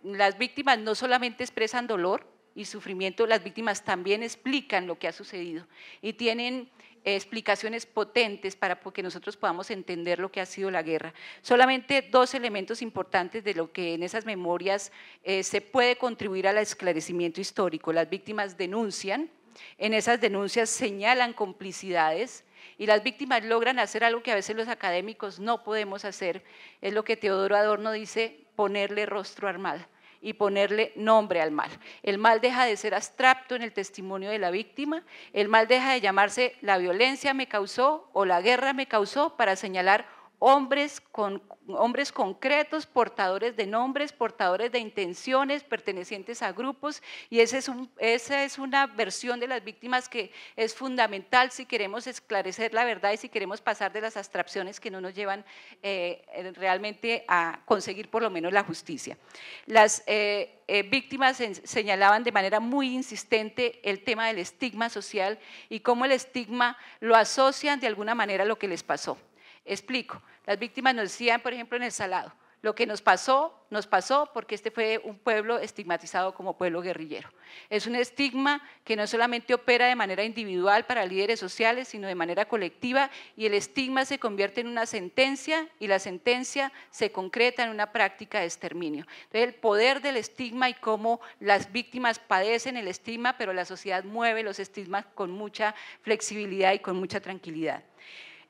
las víctimas no solamente expresan dolor y sufrimiento, las víctimas también explican lo que ha sucedido y tienen explicaciones potentes para que nosotros podamos entender lo que ha sido la guerra. Solamente dos elementos importantes de lo que en esas memorias se puede contribuir al esclarecimiento histórico. Las víctimas denuncian, en esas denuncias señalan complicidades y las víctimas logran hacer algo que a veces los académicos no podemos hacer, es lo que Teodoro Adorno dice, ponerle rostro al mal y ponerle nombre al mal. El mal deja de ser abstracto en el testimonio de la víctima, el mal deja de llamarse la violencia me causó o la guerra me causó para señalar hombres concretos, portadores de nombres, portadores de intenciones, pertenecientes a grupos, y esa es una versión de las víctimas que es fundamental si queremos esclarecer la verdad y si queremos pasar de las abstracciones que no nos llevan realmente a conseguir por lo menos la justicia. Las víctimas señalaban de manera muy insistente el tema del estigma social y cómo el estigma lo asocian de alguna manera a lo que les pasó. Explico, las víctimas nos decían, por ejemplo, en el Salado, lo que nos pasó porque este fue un pueblo estigmatizado como pueblo guerrillero. Es un estigma que no solamente opera de manera individual para líderes sociales, sino de manera colectiva, y el estigma se convierte en una sentencia y la sentencia se concreta en una práctica de exterminio. Entonces, el poder del estigma y cómo las víctimas padecen el estigma, pero la sociedad mueve los estigmas con mucha flexibilidad y con mucha tranquilidad.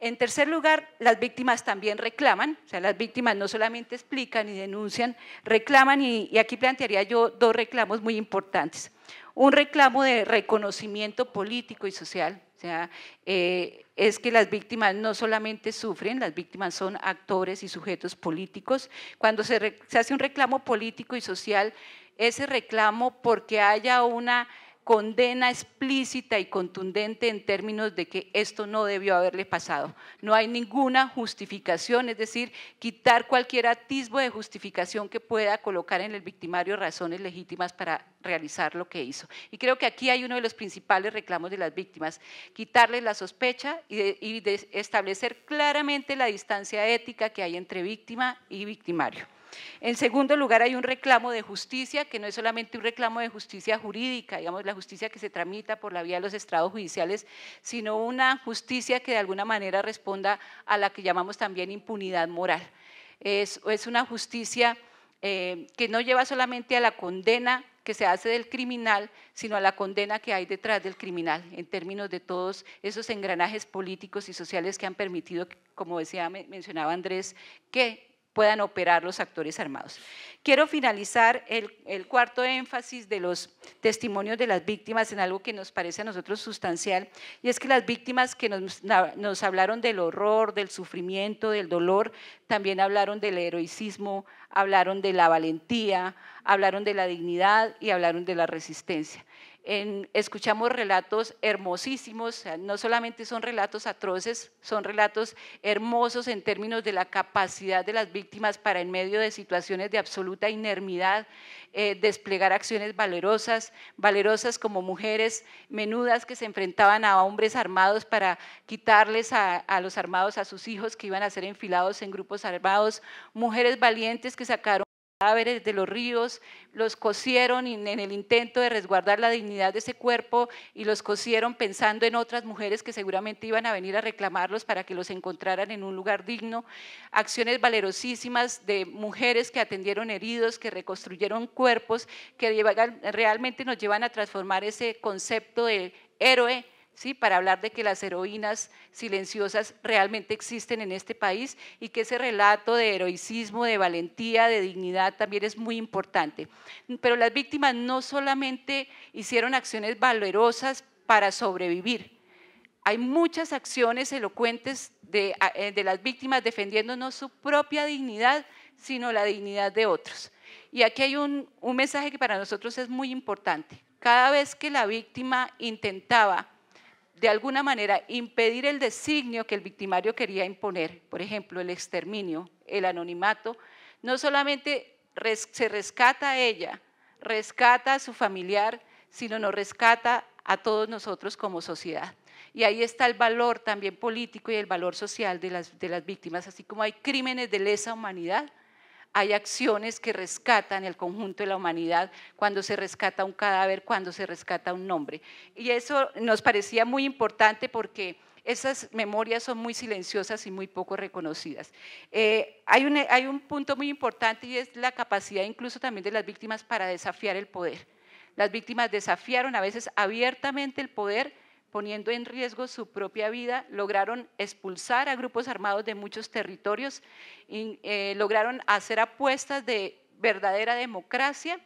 En tercer lugar, las víctimas también reclaman, o sea, las víctimas no solamente explican y denuncian, reclaman y aquí plantearía yo dos reclamos muy importantes. Un reclamo de reconocimiento político y social, o sea, es que las víctimas no solamente sufren, las víctimas son actores y sujetos políticos. Cuando se hace un reclamo político y social, ese reclamo porque haya una condena explícita y contundente en términos de que esto no debió haberle pasado. No hay ninguna justificación, es decir, quitar cualquier atisbo de justificación que pueda colocar en el victimario razones legítimas para realizar lo que hizo. Y creo que aquí hay uno de los principales reclamos de las víctimas, quitarles la sospecha y de establecer claramente la distancia ética que hay entre víctima y victimario. En segundo lugar, hay un reclamo de justicia, que no es solamente un reclamo de justicia jurídica, digamos la justicia que se tramita por la vía de los estrados judiciales, sino una justicia que de alguna manera responda a la que llamamos también impunidad moral. Es una justicia que no lleva solamente a la condena que se hace del criminal, sino a la condena que hay detrás del criminal, en términos de todos esos engranajes políticos y sociales que han permitido, como mencionaba Andrés, que puedan operar los actores armados. Quiero finalizar el cuarto énfasis de los testimonios de las víctimas en algo que nos parece a nosotros sustancial, y es que las víctimas que nos hablaron del horror, del sufrimiento, del dolor, también hablaron del heroicismo, hablaron de la valentía, hablaron de la dignidad y hablaron de la resistencia. Escuchamos relatos hermosísimos, o sea, no solamente son relatos atroces, son relatos hermosos en términos de la capacidad de las víctimas para en medio de situaciones de absoluta inermidad desplegar acciones valerosas como mujeres menudas que se enfrentaban a hombres armados para quitarles a los armados a sus hijos que iban a ser enfilados en grupos armados, mujeres valientes que sacaron cadáveres de los ríos, los cosieron en el intento de resguardar la dignidad de ese cuerpo y los cosieron pensando en otras mujeres que seguramente iban a venir a reclamarlos para que los encontraran en un lugar digno, acciones valerosísimas de mujeres que atendieron heridos, que reconstruyeron cuerpos, que realmente nos llevan a transformar ese concepto de héroe, ¿sí? Para hablar de que las heroínas silenciosas realmente existen en este país y que ese relato de heroicismo, de valentía, de dignidad también es muy importante. Pero las víctimas no solamente hicieron acciones valerosas para sobrevivir, hay muchas acciones elocuentes de las víctimas defendiendo no su propia dignidad, sino la dignidad de otros. Y aquí hay un mensaje que para nosotros es muy importante. Cada vez que la víctima intentaba de alguna manera impedir el designio que el victimario quería imponer, por ejemplo, el exterminio, el anonimato, no solamente se rescata a ella, rescata a su familiar, sino nos rescata a todos nosotros como sociedad. Y ahí está el valor también político y el valor social de las víctimas, así como hay crímenes de lesa humanidad, hay acciones que rescatan el conjunto de la humanidad cuando se rescata un cadáver, cuando se rescata un nombre. Y eso nos parecía muy importante porque esas memorias son muy silenciosas y muy poco reconocidas. Hay un punto muy importante y es la capacidad incluso también de las víctimas para desafiar el poder. Las víctimas desafiaron a veces abiertamente el poder, poniendo en riesgo su propia vida, lograron expulsar a grupos armados de muchos territorios, y, lograron hacer apuestas de verdadera democracia,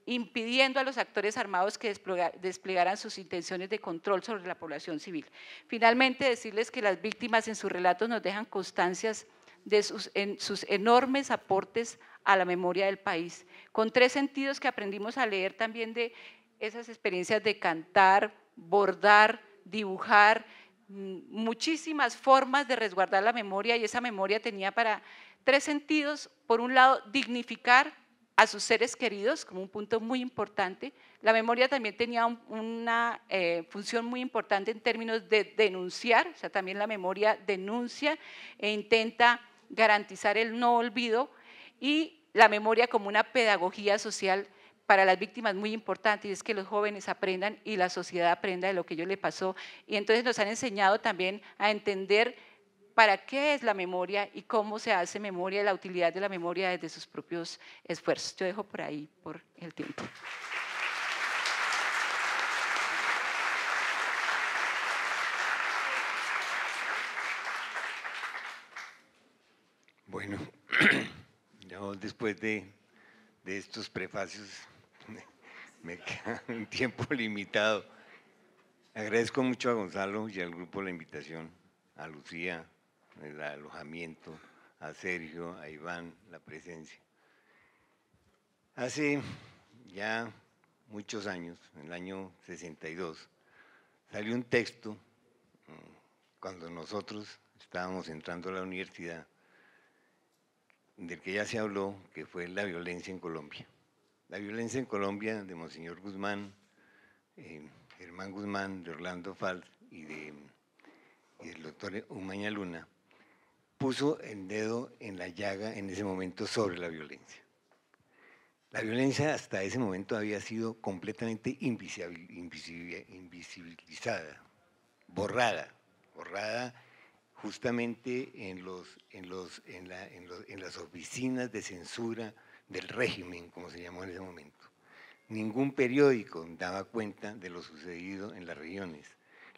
impidiendo a los actores armados que desplegaran sus intenciones de control sobre la población civil. Finalmente, decirles que las víctimas en sus relatos nos dejan constancias de sus enormes aportes a la memoria del país, con 3 sentidos que aprendimos a leer también de esas experiencias de cantar, bordar, dibujar, muchísimas formas de resguardar la memoria, y esa memoria tenía para 3 sentidos. Por un lado, dignificar a sus seres queridos como un punto muy importante. La memoria también tenía una función muy importante en términos de denunciar, o sea, también la memoria denuncia e intenta garantizar el no olvido, y la memoria como una pedagogía social para las víctimas muy importante, y es que los jóvenes aprendan y la sociedad aprenda de lo que a ellos les pasó, y entonces nos han enseñado también a entender para qué es la memoria y cómo se hace memoria, la utilidad de la memoria desde sus propios esfuerzos. Yo dejo por ahí por el tiempo. Bueno, yo después de estos prefacios me queda un tiempo limitado. Agradezco mucho a Gonzalo y al grupo la invitación, a Lucía el alojamiento, a Sergio, a Iván la presencia. Hace ya muchos años, en el año 62, salió un texto cuando nosotros estábamos entrando a la universidad, del que ya se habló, que fue la violencia en Colombia. La violencia en Colombia de Monseñor Guzmán, Germán Guzmán, de Orlando Falls y del doctor Umaña Luna, puso el dedo en la llaga en ese momento sobre la violencia. La violencia hasta ese momento había sido completamente invisibilizada, borrada justamente en las oficinas de censura del régimen, como se llamó en ese momento. Ningún periódico daba cuenta de lo sucedido en las regiones.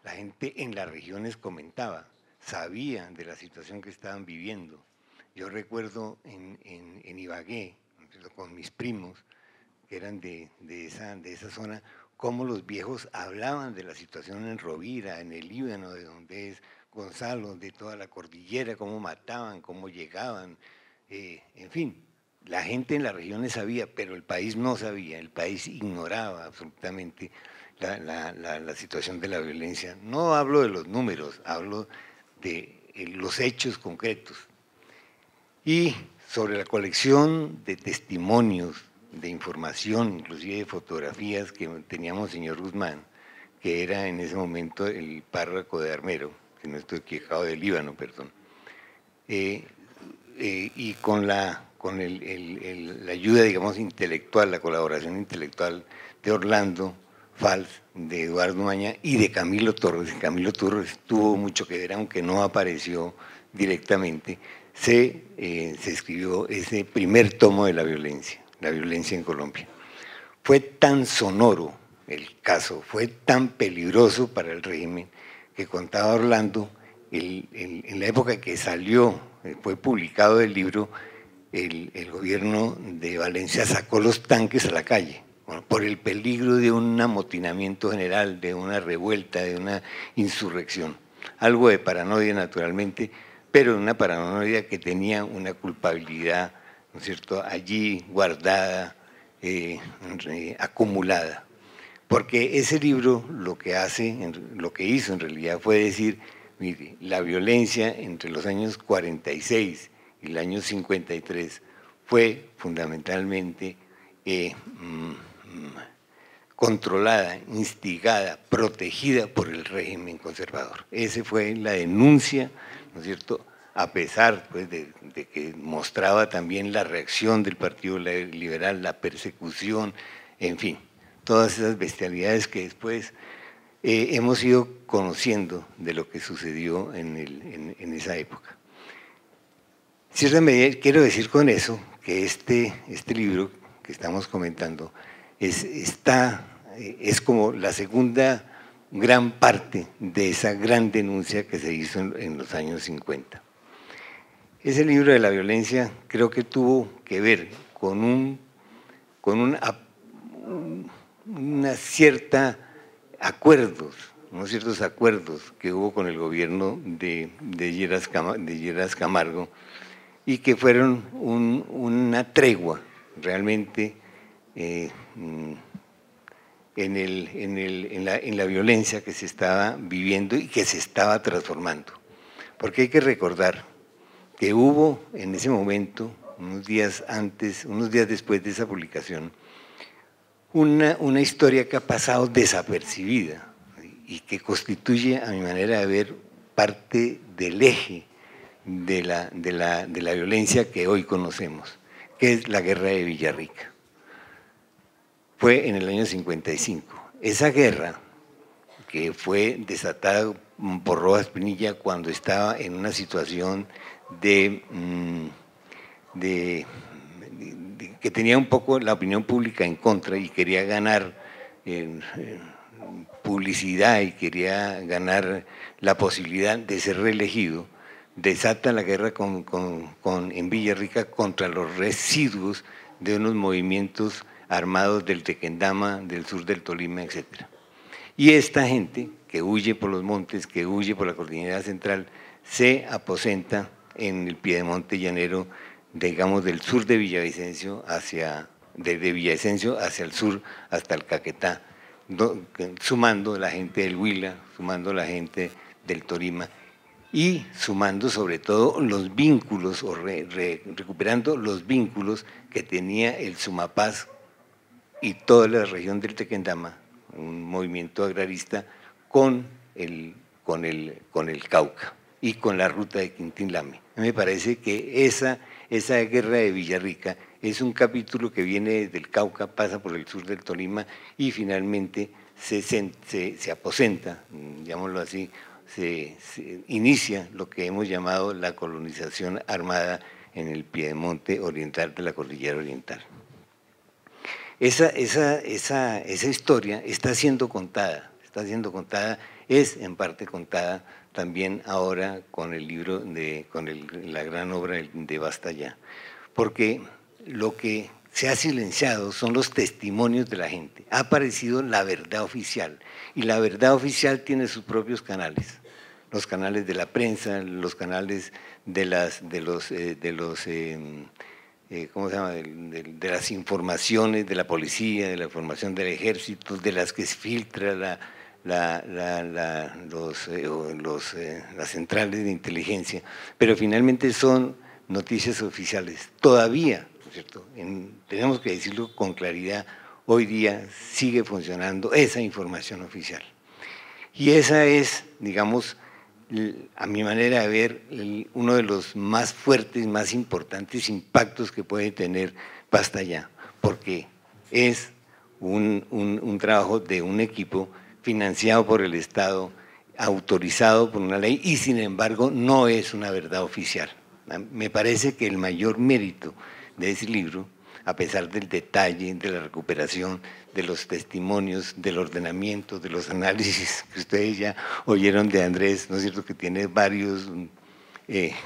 La gente en las regiones comentaba, sabía de la situación que estaban viviendo. Yo recuerdo en Ibagué, con mis primos, que eran de esa zona, cómo los viejos hablaban de la situación en Rovira, en el Líbano, de donde es Gonzalo, de toda la cordillera, cómo mataban, cómo llegaban, en fin. La gente en las regiones sabía, pero el país no sabía, el país ignoraba absolutamente la situación de la violencia. No hablo de los números, hablo de los hechos concretos. Y sobre la colección de testimonios, de información, inclusive de fotografías que teníamos señor Guzmán, que era en ese momento el párroco de Armero, si no estoy equivocado, del Líbano, perdón, y con la ayuda, digamos, intelectual, la colaboración intelectual de Orlando Falls, de Eduardo Umaña y de Camilo Torres. Camilo Torres tuvo mucho que ver, aunque no apareció directamente. Se escribió ese primer tomo de la violencia en Colombia. Fue tan sonoro el caso, fue tan peligroso para el régimen, que contaba Orlando, en la época que salió, fue publicado el libro, el gobierno de Valencia sacó los tanques a la calle, por el peligro de un amotinamiento general, de una revuelta, de una insurrección. Algo de paranoia, naturalmente, pero una paranoia que tenía una culpabilidad, ¿no es cierto?, allí guardada, acumulada. Porque ese libro lo que hizo en realidad fue decir, mire, la violencia entre los años 46 y el año 53 fue fundamentalmente controlada, instigada, protegida por el régimen conservador. Esa fue la denuncia, ¿no es cierto?, a pesar pues, de que mostraba también la reacción del Partido Liberal, la persecución, en fin, todas esas bestialidades que después hemos ido conociendo de lo que sucedió en esa época. En cierta medida, quiero decir con eso que este libro que estamos comentando es como la segunda gran parte de esa gran denuncia que se hizo en los años 50. Ese libro de la violencia creo que tuvo que ver con unos ciertos acuerdos que hubo con el gobierno de Lleras Camargo y que fueron una tregua realmente en la violencia que se estaba viviendo y que se estaba transformando. Porque hay que recordar que hubo en ese momento, unos días después de esa publicación, una historia que ha pasado desapercibida y que constituye, a mi manera de ver, parte del eje de la violencia que hoy conocemos, que es la guerra de Villarrica. Fue en el año 55. Esa guerra, que fue desatada por Rojas Pinilla cuando estaba en una situación que tenía un poco la opinión pública en contra y quería ganar publicidad y quería ganar la posibilidad de ser reelegido, desata la guerra en Villarrica contra los residuos de unos movimientos armados del Tequendama, del sur del Tolima, etc. Y esta gente que huye por los montes, que huye por la cordillera central, se aposenta en el piedemonte llanero, digamos, del sur de Villavicencio desde Villavicencio hacia el sur hasta el Caquetá, sumando la gente del Huila, sumando la gente del Tolima y sumando sobre todo los vínculos o recuperando los vínculos que tenía el Sumapaz y toda la región del Tequendama, un movimiento agrarista con el Cauca y con la ruta de Quintín-Lame. Me parece que esa guerra de Villarrica es un capítulo que viene desde el Cauca, pasa por el sur del Tolima y finalmente se aposenta, llamémoslo así, se inicia lo que hemos llamado la colonización armada en el piedemonte oriental de la cordillera oriental. Esa historia está siendo contada, es en parte contada también ahora con el libro, la gran obra de Basta Ya, porque lo que se ha silenciado son los testimonios de la gente, ha aparecido la verdad oficial, y la verdad oficial tiene sus propios canales, los canales de la prensa, los canales de las informaciones de la policía, de la información del ejército, de las que se filtra las centrales de inteligencia, pero finalmente son noticias oficiales. Todavía, ¿no es cierto?, tenemos que decirlo con claridad, hoy día sigue funcionando esa información oficial. Y esa es, digamos, a mi manera de ver, uno de los más fuertes, más importantes impactos que puede tener Basta Ya, porque es un trabajo de un equipo financiado por el Estado, autorizado por una ley y sin embargo no es una verdad oficial. Me parece que el mayor mérito de ese libro, a pesar del detalle, de la recuperación, de los testimonios, del ordenamiento, de los análisis que ustedes ya oyeron de Andrés, ¿no es cierto?, que tiene varios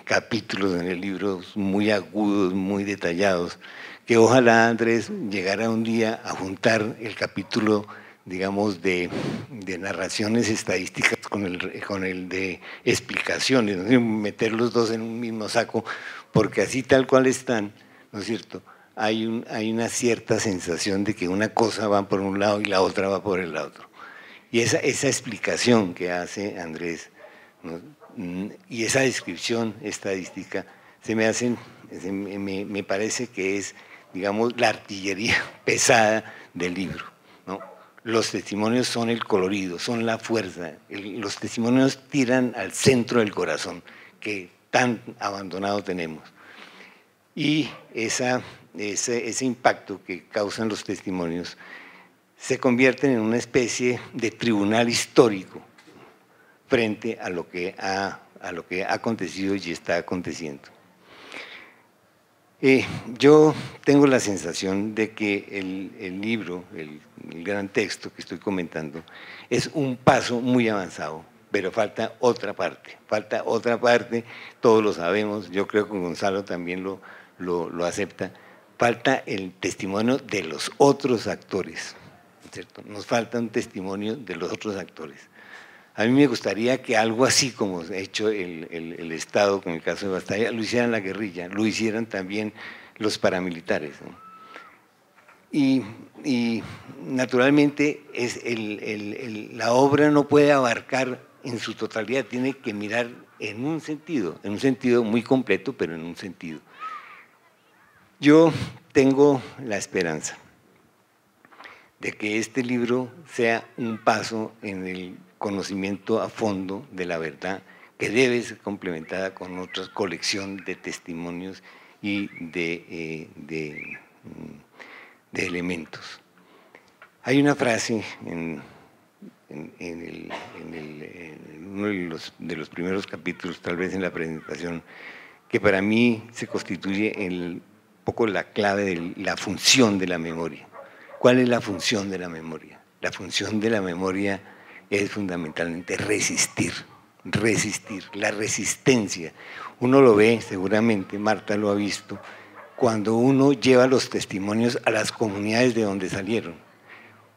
capítulos en el libro muy agudos, muy detallados, que ojalá, Andrés, llegara un día a juntar el capítulo, digamos, de narraciones estadísticas con el de explicaciones, ¿no? Meter los dos en un mismo saco, porque así tal cual están, ¿no es cierto?, hay una cierta sensación de que una cosa va por un lado y la otra va por el otro. Y esa explicación que hace Andrés, ¿no?, y esa descripción estadística me parece que es, digamos, la artillería pesada del libro, ¿no? Los testimonios son el colorido, son la fuerza, los testimonios tiran al centro del corazón que tan abandonado tenemos. Y ese impacto que causan los testimonios se convierten en una especie de tribunal histórico frente a lo que ha acontecido y está aconteciendo. Yo tengo la sensación de que el libro, el gran texto que estoy comentando, es un paso muy avanzado, pero falta otra parte, todos lo sabemos, yo creo que Gonzalo también lo acepta, falta el testimonio de los otros actores, ¿cierto? Nos falta un testimonio de los otros actores. A mí me gustaría que algo así como ha hecho el Estado, con el caso de Bastalla, lo hicieran la guerrilla, lo hicieran también los paramilitares, ¿no? Y naturalmente la obra no puede abarcar en su totalidad, tiene que mirar en un sentido muy completo, pero en un sentido. Yo tengo la esperanza de que este libro sea un paso en el conocimiento a fondo de la verdad, que debe ser complementada con otra colección de testimonios y de elementos. Hay una frase en uno de los primeros capítulos, tal vez en la presentación, que para mí se constituye un poco la clave de la función de la memoria. ¿Cuál es la función de la memoria? La función de la memoria es fundamentalmente resistir, la resistencia. Uno lo ve, seguramente Marta lo ha visto, cuando uno lleva los testimonios a las comunidades de donde salieron.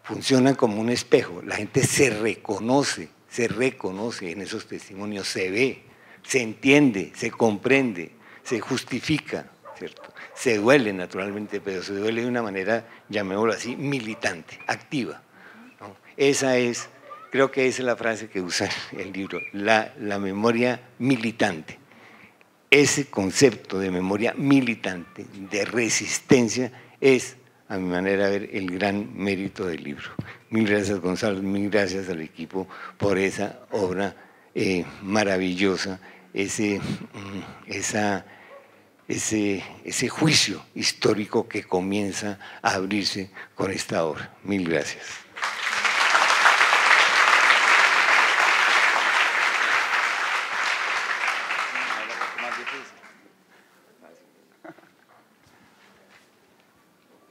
Funcionan como un espejo, la gente se reconoce en esos testimonios, se ve, se entiende, se comprende, se justifica, ¿cierto? Se duele naturalmente, pero se duele de una manera, llamémoslo así, militante, activa, ¿no? Creo que esa es la frase que usa el libro, la memoria militante. Ese concepto de memoria militante, de resistencia, es, a mi manera de ver, el gran mérito del libro. Mil gracias, Gonzalo, mil gracias al equipo por esa obra maravillosa, ese juicio histórico que comienza a abrirse con esta obra. Mil gracias.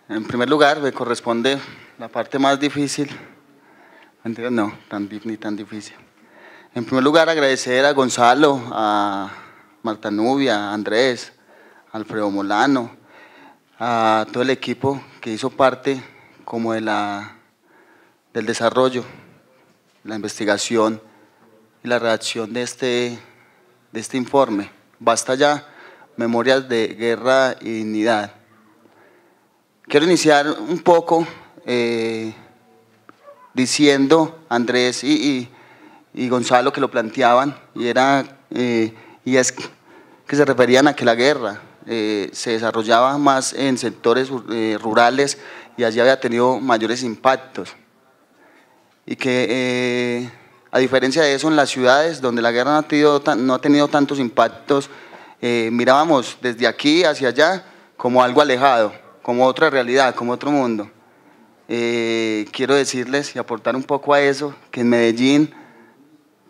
En primer lugar, me corresponde la parte más difícil. No, ni tan difícil. En primer lugar, agradecer a Gonzalo, a Marta Nubia, a Andrés, a Alfredo Molano, a todo el equipo que hizo parte como del desarrollo, la investigación y la redacción de este informe. Basta ya, Memorias de Guerra y Dignidad. Quiero iniciar un poco diciendo, Andrés y Gonzalo que lo planteaban, y es que se referían a que la guerra se desarrollaba más en sectores rurales y allí había tenido mayores impactos, y que a diferencia de eso en las ciudades donde la guerra no ha tenido tantos impactos, mirábamos desde aquí hacia allá como algo alejado, como otra realidad, como otro mundo. Quiero decirles y aportar un poco a eso, que en Medellín,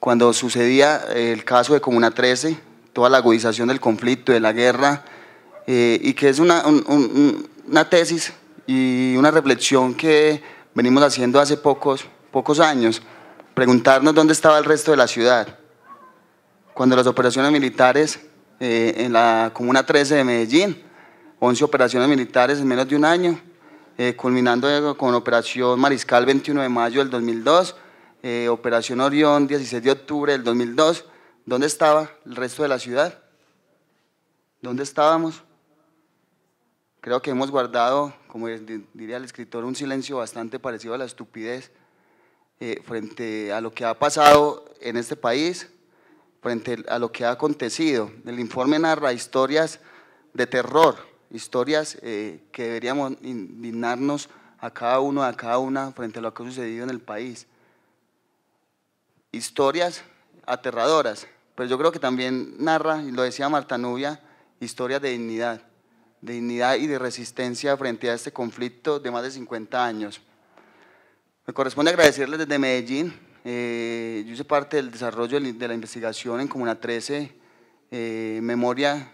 cuando sucedía el caso de Comuna 13, toda la agudización del conflicto, de la guerra, y que es una tesis y una reflexión que venimos haciendo hace pocos años, preguntarnos dónde estaba el resto de la ciudad. Cuando las operaciones militares en la Comuna 13 de Medellín, 11 operaciones militares en menos de un año, culminando con Operación Mariscal 21 de mayo del 2002, Operación Orión 16 de octubre del 2002. ¿Dónde estaba el resto de la ciudad? ¿Dónde estábamos? Creo que hemos guardado, como diría el escritor, un silencio bastante parecido a la estupidez frente a lo que ha pasado en este país, frente a lo que ha acontecido. El informe narra historias de terror, historias que deberíamos indignarnos a cada uno, a cada una, frente a lo que ha sucedido en el país. Historias aterradoras, pero yo creo que también narra, y lo decía Marta Nubia, historias de dignidad y de resistencia frente a este conflicto de más de 50 años. Me corresponde agradecerles desde Medellín. Yo hice parte del desarrollo de la investigación en Comuna 13, memoria,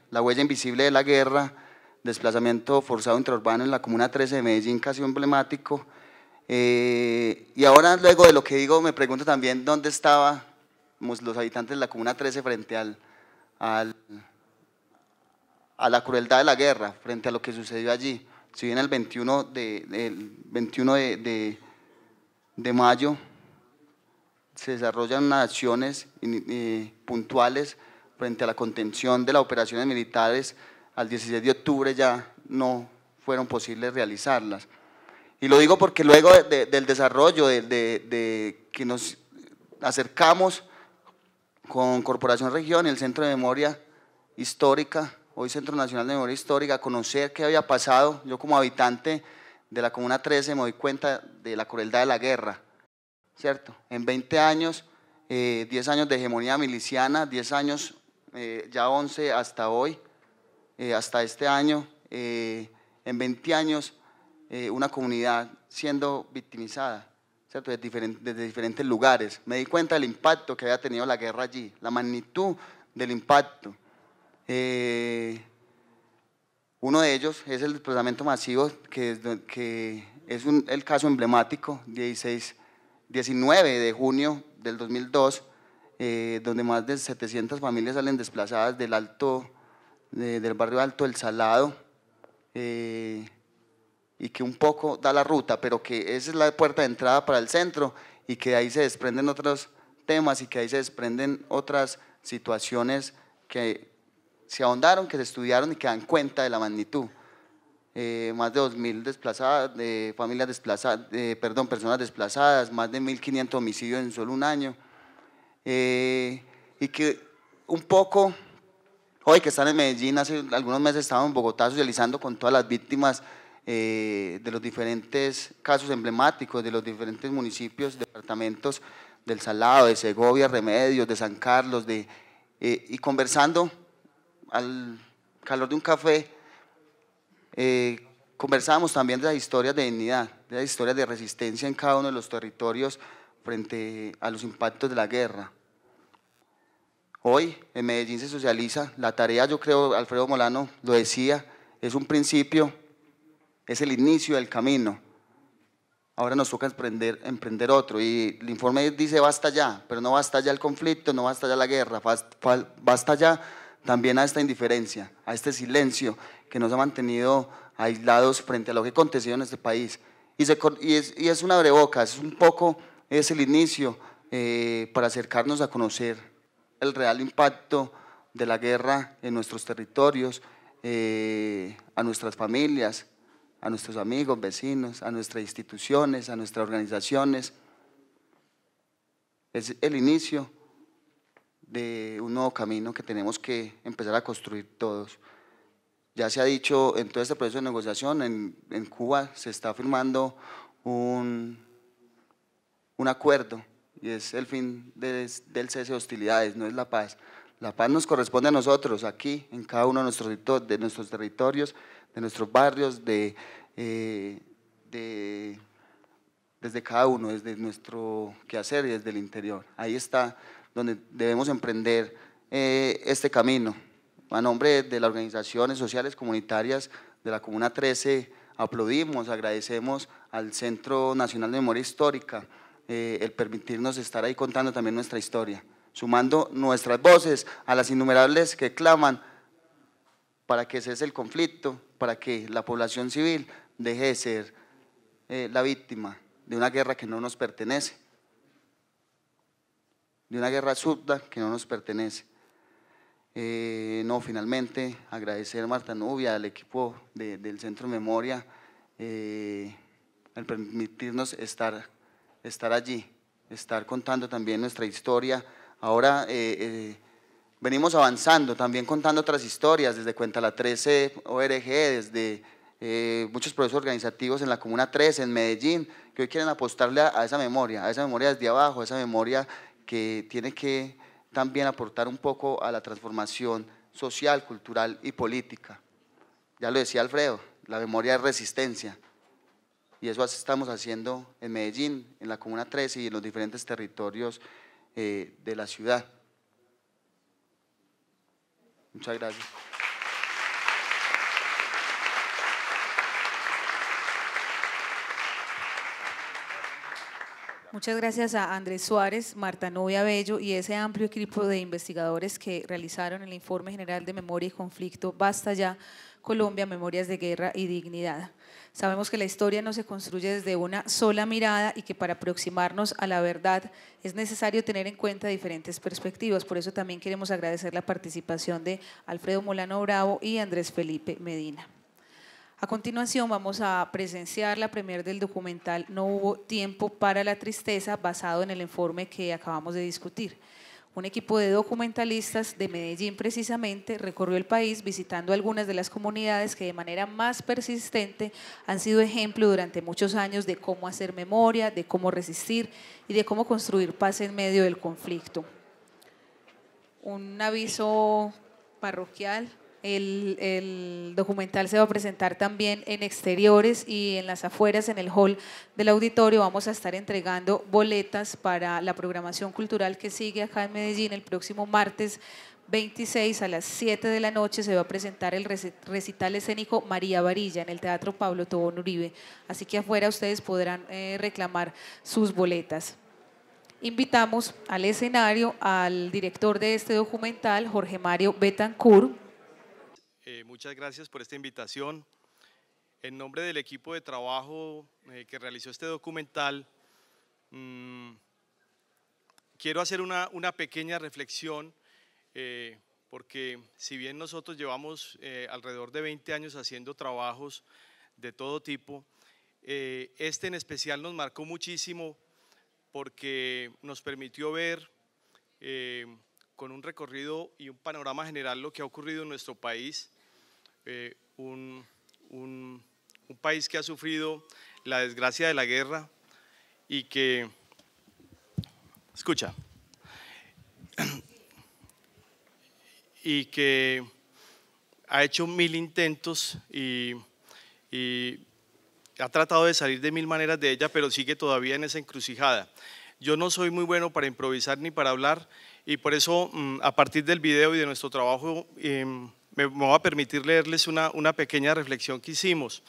la huella invisible de la guerra, desplazamiento forzado interurbano en la Comuna 13 de Medellín, caso emblemático. Y ahora, luego de lo que digo, me pregunto también dónde estábamos los habitantes de la Comuna 13 frente a la crueldad de la guerra, frente a lo que sucedió allí. Si bien el 21 de mayo se desarrollan unas acciones puntuales frente a la contención de las operaciones militares, al 16 de octubre ya no fueron posibles realizarlas. Y lo digo porque luego del desarrollo, de que nos acercamos con Corporación Región y el Centro de Memoria Histórica, hoy Centro Nacional de Memoria Histórica, a conocer qué había pasado, yo como habitante de la Comuna 13 me doy cuenta de la crueldad de la guerra, ¿cierto? En 20 años, 10 años de hegemonía miliciana, 10 años, ya 11 hasta hoy, hasta este año, en 20 años, una comunidad siendo victimizada, ¿cierto? Desde diferentes lugares. Me di cuenta del impacto que había tenido la guerra allí, la magnitud del impacto. Uno de ellos es el desplazamiento masivo, que es el caso emblemático, 19 de junio del 2002, donde más de 700 familias salen desplazadas del barrio Alto del Salado, y que un poco da la ruta, pero que esa es la puerta de entrada para el centro, y que de ahí se desprenden otros temas y que de ahí se desprenden otras situaciones que se ahondaron, que se estudiaron y que dan cuenta de la magnitud. Más de 2.000 desplazadas, familias desplazadas, personas desplazadas, más de 1.500 homicidios en solo un año. Y que un poco, hoy que están en Medellín, hace algunos meses estaban en Bogotá socializando con todas las víctimas de los diferentes casos emblemáticos, de los diferentes municipios, departamentos del Salado, de Segovia, Remedios, de San Carlos, y conversando al calor de un café, conversábamos también de las historias de dignidad, de las historias de resistencia en cada uno de los territorios frente a los impactos de la guerra. Hoy en Medellín se socializa, la tarea, yo creo, Alfredo Molano lo decía, es un principio, es el inicio del camino. Ahora nos toca emprender otro, y el informe dice basta ya, pero no basta ya el conflicto, no basta ya la guerra, basta ya también a esta indiferencia, a este silencio que nos ha mantenido aislados frente a lo que ha acontecido en este país. Y es una abrebocas, es un poco, es el inicio para acercarnos a conocer el real impacto de la guerra en nuestros territorios, a nuestras familias, a nuestros amigos, vecinos, a nuestras instituciones, a nuestras organizaciones. Es el inicio de un nuevo camino que tenemos que empezar a construir todos. Ya se ha dicho en todo este proceso de negociación, en Cuba se está firmando un acuerdo, y es el fin del cese de hostilidades, no es la paz. La paz nos corresponde a nosotros, aquí, en cada uno de nuestros territorios, de nuestros barrios, desde cada uno, desde nuestro quehacer y desde el interior. Ahí está donde debemos emprender este camino. A nombre de las organizaciones sociales comunitarias de la Comuna 13, aplaudimos, agradecemos al Centro Nacional de Memoria Histórica el permitirnos estar ahí contando también nuestra historia, sumando nuestras voces a las innumerables que claman para que cese el conflicto, para que la población civil deje de ser la víctima de una guerra que no nos pertenece, de una guerra absurda que no nos pertenece. No, finalmente agradecer a Marta Nubia, al equipo del Centro de Memoria, al permitirnos estar allí, estar contando también nuestra historia. Ahora venimos avanzando, también contando otras historias, desde Cuéntala 13 ORG, desde muchos procesos organizativos en la Comuna 13, en Medellín, que hoy quieren apostarle a esa memoria desde abajo, a esa memoria que tiene que también aportar un poco a la transformación social, cultural y política. Ya lo decía Alfredo, la memoria es resistencia, y eso estamos haciendo en Medellín, en la Comuna 13 y en los diferentes territorios de la ciudad. Muchas gracias. Muchas gracias a Andrés Suárez, Marta Nubia Bello y ese amplio equipo de investigadores que realizaron el Informe General de Memoria y Conflicto Basta Ya, Colombia, Memorias de Guerra y Dignidad. Sabemos que la historia no se construye desde una sola mirada y que para aproximarnos a la verdad es necesario tener en cuenta diferentes perspectivas. Por eso también queremos agradecer la participación de Alfredo Molano Bravo y Andrés Felipe Medina. A continuación vamos a presenciar la premier del documental No hubo tiempo para la tristeza, basado en el informe que acabamos de discutir. Un equipo de documentalistas de Medellín precisamente recorrió el país visitando algunas de las comunidades que de manera más persistente han sido ejemplo durante muchos años de cómo hacer memoria, de cómo resistir y de cómo construir paz en medio del conflicto. Un aviso parroquial. El documental se va a presentar también en exteriores y en las afueras, en el hall del auditorio. Vamos a estar entregando boletas para la programación cultural que sigue acá en Medellín. El próximo martes 26 a las 7 de la noche se va a presentar el recital escénico María Varilla en el Teatro Pablo Tobón Uribe. Así que afuera ustedes podrán reclamar sus boletas. Invitamos al escenario al director de este documental, Jorge Mario Betancourt. Muchas gracias por esta invitación. En nombre del equipo de trabajo que realizó este documental, quiero hacer una pequeña reflexión, porque si bien nosotros llevamos alrededor de 20 años haciendo trabajos de todo tipo, este en especial nos marcó muchísimo porque nos permitió ver con un recorrido y un panorama general lo que ha ocurrido en nuestro país. Un país que ha sufrido la desgracia de la guerra y que, escucha, y que ha hecho 1000 intentos y ha tratado de salir de 1000 maneras de ella, pero sigue todavía en esa encrucijada. Yo no soy muy bueno para improvisar ni para hablar, y por eso a partir del video y de nuestro trabajo me voy a permitir leerles una pequeña reflexión que hicimos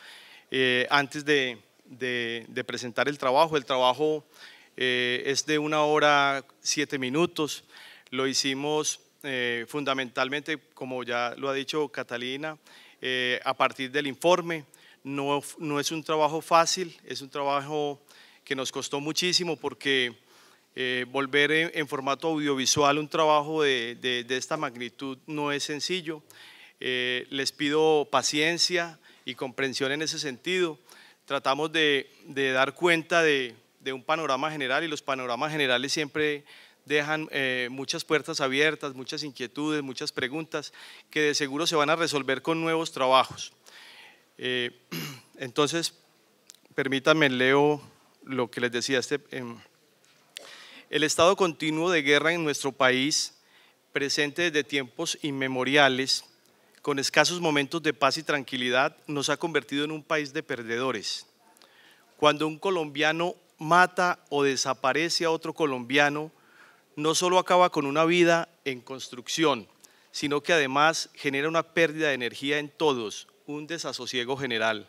antes de presentar el trabajo. El trabajo es de 1 hora 7 minutos. Lo hicimos fundamentalmente, como ya lo ha dicho Catalina, a partir del informe. No es un trabajo fácil, es un trabajo que nos costó muchísimo porque volver en formato audiovisual un trabajo de esta magnitud no es sencillo. Les pido paciencia y comprensión en ese sentido. Tratamos de dar cuenta de un panorama general, y los panoramas generales siempre dejan muchas puertas abiertas, muchas inquietudes, muchas preguntas que de seguro se van a resolver con nuevos trabajos. Entonces, permítanme, leo lo que les decía. El estado continuo de guerra en nuestro país, presente desde tiempos inmemoriales, con escasos momentos de paz y tranquilidad, nos ha convertido en un país de perdedores. Cuando un colombiano mata o desaparece a otro colombiano, no solo acaba con una vida en construcción, sino que además genera una pérdida de energía en todos, un desasosiego general.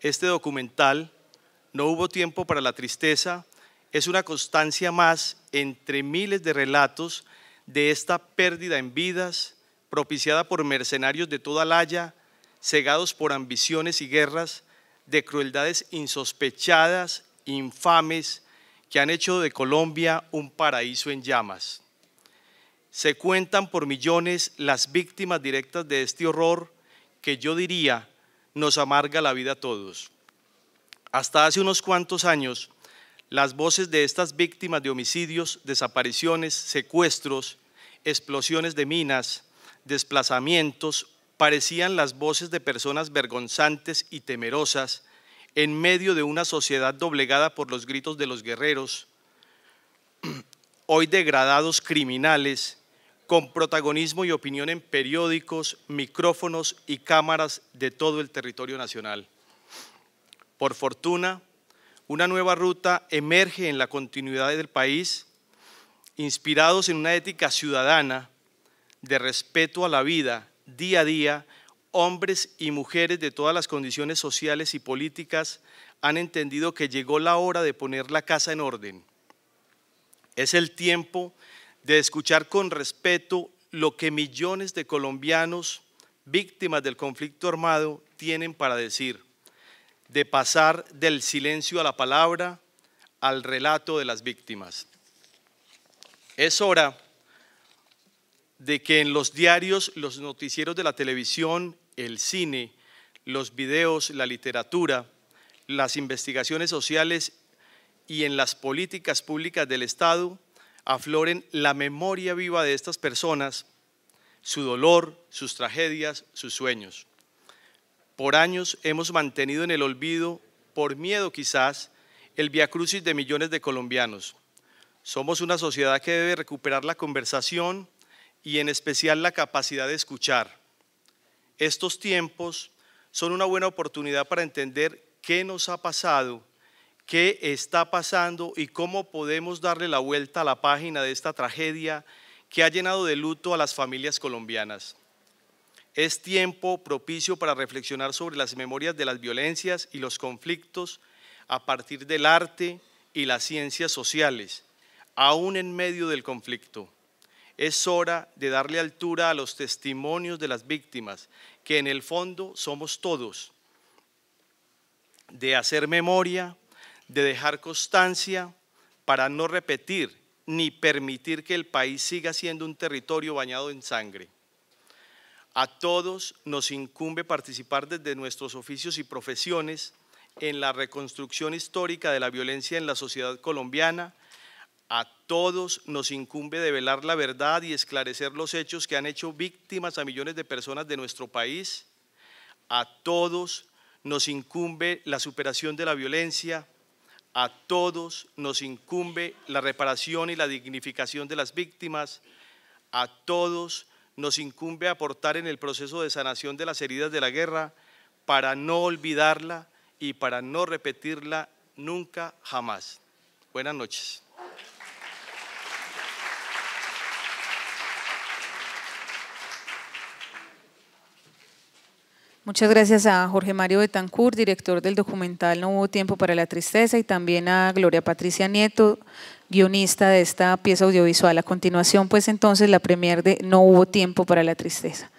Este documental, No hubo tiempo para la tristeza, es una constancia más entre miles de relatos de esta pérdida en vidas propiciada por mercenarios de toda laya, cegados por ambiciones y guerras, de crueldades insospechadas, infames, que han hecho de Colombia un paraíso en llamas. Se cuentan por millones las víctimas directas de este horror que yo diría nos amarga la vida a todos. Hasta hace unos cuantos años, las voces de estas víctimas de homicidios, desapariciones, secuestros, explosiones de minas, desplazamientos, parecían las voces de personas vergonzantes y temerosas en medio de una sociedad doblegada por los gritos de los guerreros, hoy degradados criminales, con protagonismo y opinión en periódicos, micrófonos y cámaras de todo el territorio nacional. Por fortuna, una nueva ruta emerge en la continuidad del país, inspirados en una ética ciudadana de respeto a la vida. Día a día, hombres y mujeres de todas las condiciones sociales y políticas han entendido que llegó la hora de poner la casa en orden. Es el tiempo de escuchar con respeto lo que millones de colombianos víctimas del conflicto armado tienen para decir, de pasar del silencio a la palabra, al relato de las víctimas. Es hora de que en los diarios, los noticieros de la televisión, el cine, los videos, la literatura, las investigaciones sociales y en las políticas públicas del Estado afloren la memoria viva de estas personas, su dolor, sus tragedias, sus sueños. Por años hemos mantenido en el olvido, por miedo quizás, el viacrucis de millones de colombianos. Somos una sociedad que debe recuperar la conversación y en especial la capacidad de escuchar. Estos tiempos son una buena oportunidad para entender qué nos ha pasado, qué está pasando y cómo podemos darle la vuelta a la página de esta tragedia que ha llenado de luto a las familias colombianas. Es tiempo propicio para reflexionar sobre las memorias de las violencias y los conflictos a partir del arte y las ciencias sociales, aún en medio del conflicto. Es hora de darle altura a los testimonios de las víctimas, que en el fondo somos todos, de hacer memoria, de dejar constancia para no repetir ni permitir que el país siga siendo un territorio bañado en sangre. A todos nos incumbe participar desde nuestros oficios y profesiones en la reconstrucción histórica de la violencia en la sociedad colombiana. A todos nos incumbe develar la verdad y esclarecer los hechos que han hecho víctimas a millones de personas de nuestro país. A todos nos incumbe la superación de la violencia. A todos nos incumbe la reparación y la dignificación de las víctimas. A todos nos incumbe aportar en el proceso de sanación de las heridas de la guerra para no olvidarla y para no repetirla nunca, jamás. Buenas noches. Muchas gracias a Jorge Mario Betancourt, director del documental No hubo tiempo para la tristeza, y también a Gloria Patricia Nieto, guionista de esta pieza audiovisual. A continuación, pues entonces, la premier de No hubo tiempo para la tristeza.